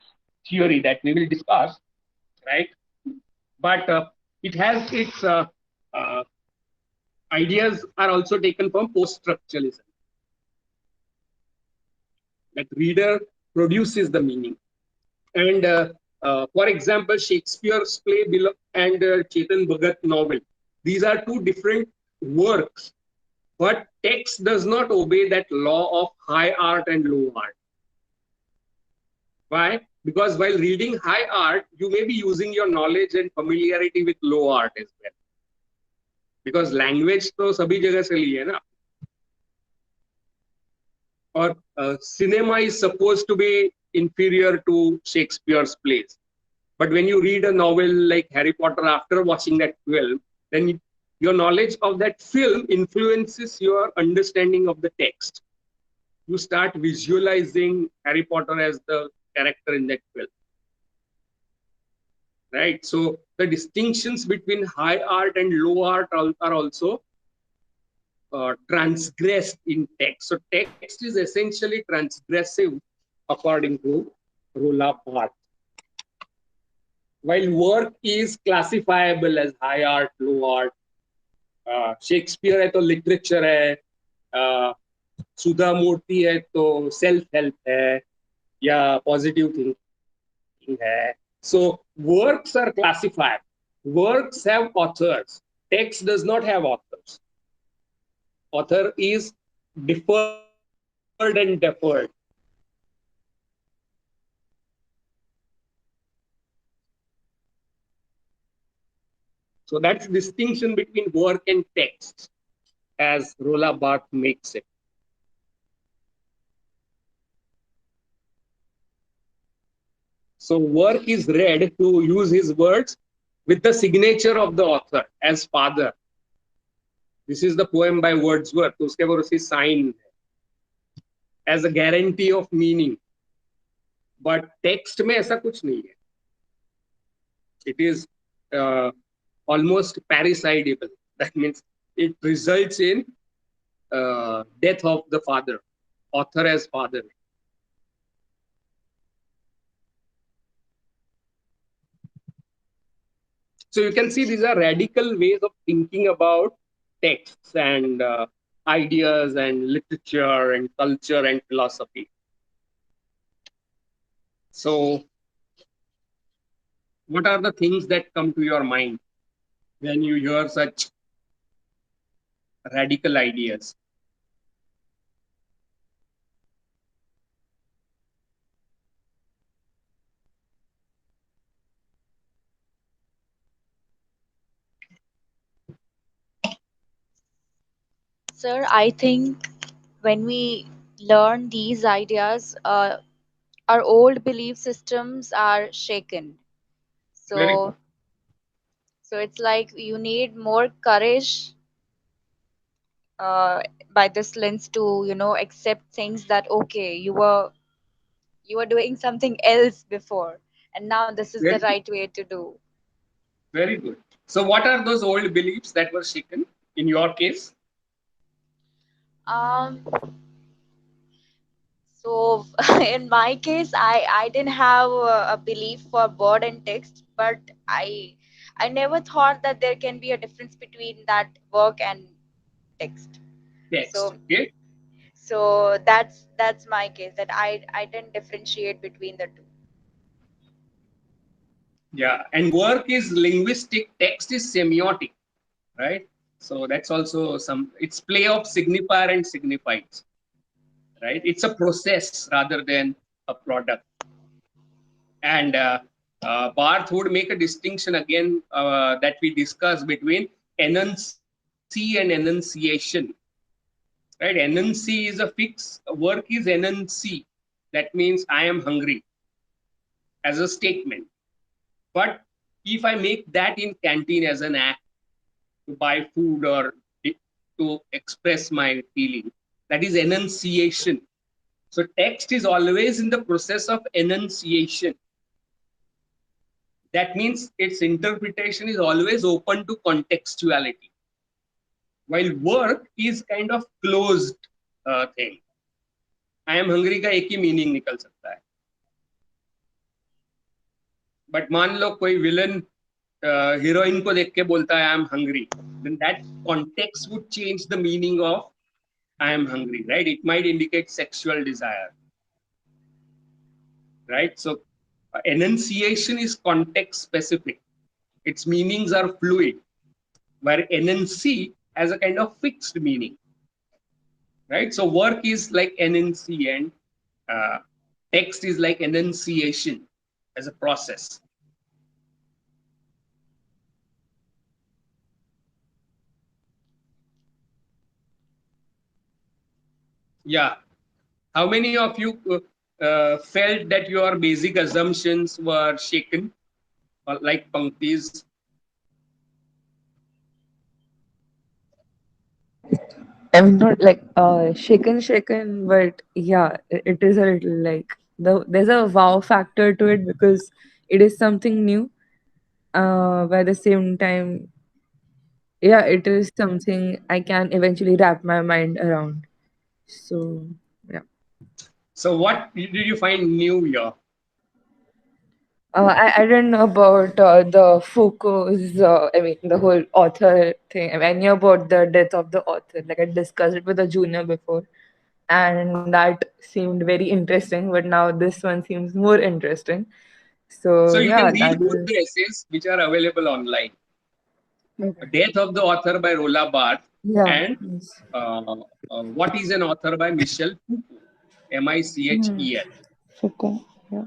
Speaker 1: theory that we will discuss, right? But it has its uh, ideas are also taken from post-structuralism. That reader produces the meaning. And for example, Shakespeare's play and Chetan Bhagat novel. These are two different works, but text does not obey that law of high art and low art. Why? Because while reading high art, you may be using your knowledge and familiarity with low art as well. Because language तो सभी जगह से ली है ना. Or cinema is supposed to be inferior to Shakespeare's plays. But when you read a novel like Harry Potter after watching that film, then your knowledge of that film influences your understanding of the text. You start visualizing Harry Potter as the character in that film. Right? So the distinctions between high art and low art are also transgressed in text. So text is essentially transgressive according to Roland Barthes. While work is classifiable as high art, low art, Shakespeare है तो literature है, सुधा मूर्ति है तो self help है या positive thinking है. So works are classified. Works have authors. Text does not have authors. Author is deferred and deferred. So that's distinction between work and text, as Roland Barthes makes it. So work is read, to use his words, with the signature of the author as father. This is the poem by Wordsworth. तो उसके ऊपर उसकी sign as a guarantee of meaning. But text में ऐसा कुछ नहीं है. It is almost parricidable. That means it results in death of the father, author as father. So you can see these are radical ways of thinking about texts and ideas and literature and culture and philosophy. So what are the things that come to your mind when you hear such radical ideas?
Speaker 4: Sir, I think when we learn these ideas, our old belief systems are shaken.
Speaker 1: Very good.
Speaker 4: So it's like you need more courage uh, by this lens to accept things that okay, you were doing something else before, and now this is the
Speaker 1: Very,
Speaker 4: right way to do.
Speaker 1: Very good. So, what are those old beliefs that were shaken in your case?
Speaker 4: Um, so in my case, I didn't have a belief for word and text, but I never thought that there can be a difference between that work and text.
Speaker 1: Text.
Speaker 4: So
Speaker 1: Okay.
Speaker 4: that's my case, that I didn't differentiate between the two.
Speaker 1: Yeah. And work is linguistic, text is semiotic, right? So that's also it's play of signifier and signifies, right?
Speaker 4: Yes.
Speaker 1: It's a process rather than a product. And Barth would make a distinction again that we discussed between enunci and enunciation. Right? Enunci is a fix. Work is enunci. That means I am hungry as a statement. But if I make that in canteen as an act to buy food or to express my feeling, that is enunciation. So text is always in the process of enunciation. That means its interpretation is always open to contextuality, while work is kind of closed thing. I am hungry का एक ही meaning निकल सकता है, but मान लो कोई villain heroine को देख के बोलता है I am hungry, then that context would change the meaning of I am hungry, right? It might indicate sexual desire, right? So enunciation is context specific. Its meanings are fluid, where NNC has a kind of fixed meaning, right? So work is like NNC and uh, text is like enunciation as a process. Yeah. How many of you felt that your basic assumptions were shaken, or like Pankti's?
Speaker 5: I'm not like shaken, but yeah, it is a little like there's a wow factor to it because it is something new. But at the same time, yeah, it is something I can eventually wrap my mind around. So yeah.
Speaker 1: So what did you find new here?
Speaker 5: I don't know about the Foucault's, I mean, the whole author thing. I knew about the death of the author. Like, I discussed it with a junior before, and that seemed very interesting, but now this one seems more interesting. So,
Speaker 1: So you can
Speaker 5: yeah,
Speaker 1: read
Speaker 5: that
Speaker 1: both
Speaker 5: is
Speaker 1: the essays which are available online.
Speaker 5: okay.
Speaker 1: Death of the Author by Roland Barthes
Speaker 5: Yeah.
Speaker 1: and
Speaker 5: Yes.
Speaker 1: uh, What is an Author by Michel Foucault,
Speaker 5: Hmm.
Speaker 1: Michel.
Speaker 5: Foucault. Yeah.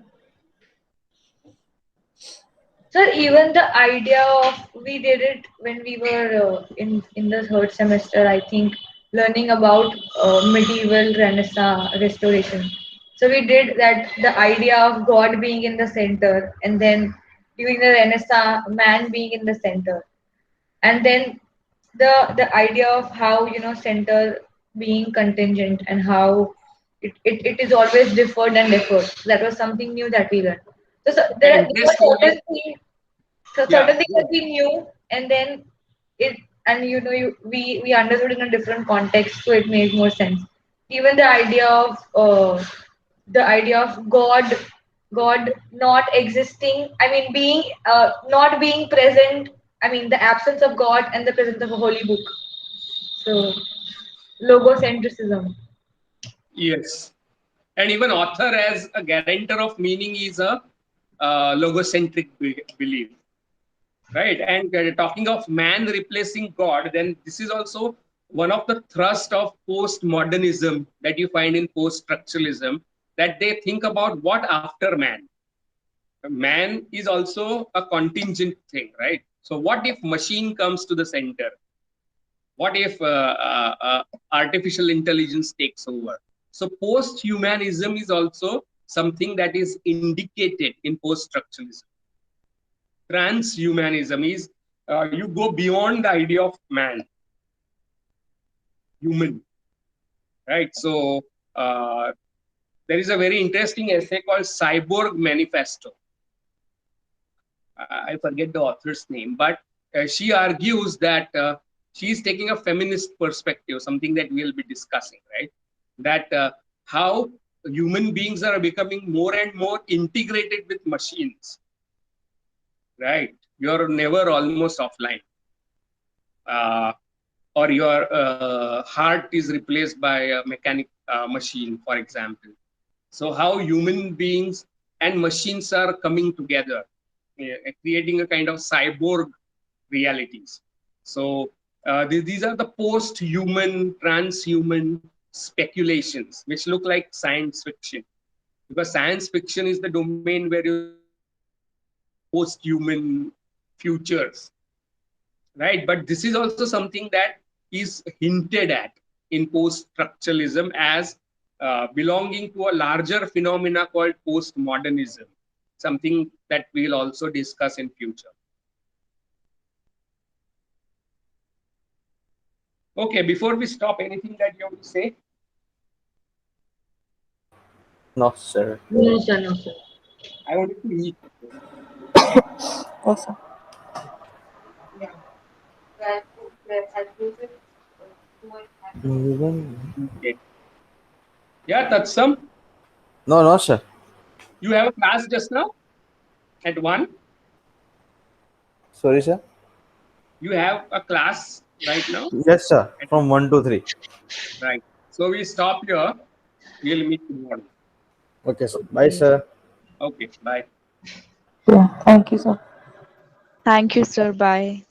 Speaker 2: So even the idea of, we did it when we were in the third semester, I think, learning about medieval Renaissance restoration. So we did that, the idea of God being in the center, and then during the Renaissance, man being in the center, and then the idea of how, center being contingent, and how it is always deferred and deferred. So that was something new that we learned. So
Speaker 1: And
Speaker 2: there were
Speaker 1: interestingly,
Speaker 2: certain things, so
Speaker 1: yeah,
Speaker 2: certain things that we knew, and then it, and we understood in a different context, so it made more sense. Even the idea of God not existing. I mean, being not being present. I mean, the absence of God and the presence of a holy book. So logocentrism.
Speaker 1: yes. And even author as a guarantor of meaning is a logocentric belief, right? And talking of man replacing God, then this is also one of the thrust of postmodernism that you find in post-structuralism, that they think about what after man. Man is also a contingent thing, right? So what if machine comes to the center? What if artificial intelligence takes over? So post-humanism is also something that is indicated in post-structuralism. Transhumanism is you go beyond the idea of man, human, right? So uh, there is a very interesting essay called Cyborg Manifesto. I forget the author's name, but she argues that she is taking a feminist perspective, something that we'll be discussing, right? That how human beings are becoming more and more integrated with machines, right? You're never almost offline. Or your heart is replaced by a mechanic machine, for example. So how human beings and machines are coming together, creating a kind of cyborg realities. So these are the post-human, transhuman speculations, which look like science fiction, because science fiction is the domain where you post-human futures, right? But this is also something that is hinted at in post-structuralism as belonging to a larger phenomena called postmodernism, something that we'll also discuss in future. Okay, before we stop, anything that you want to say?
Speaker 3: No, sir.
Speaker 2: No, sir, no, sir.
Speaker 1: I wanted to eat.
Speaker 5: Awesome.
Speaker 1: Okay. Yeah, Tatsam,
Speaker 3: No, no, sir.
Speaker 1: you have a class just now at 1.
Speaker 3: Sorry, sir.
Speaker 1: You have a class right now?
Speaker 3: Yes, sir. From 1 to 3.
Speaker 1: Right. So we stop here. We'll meet tomorrow.
Speaker 3: Okay, sir. Bye, sir.
Speaker 1: Okay, bye.
Speaker 5: Yeah. Thank you, sir.
Speaker 4: Thank you, sir. Bye.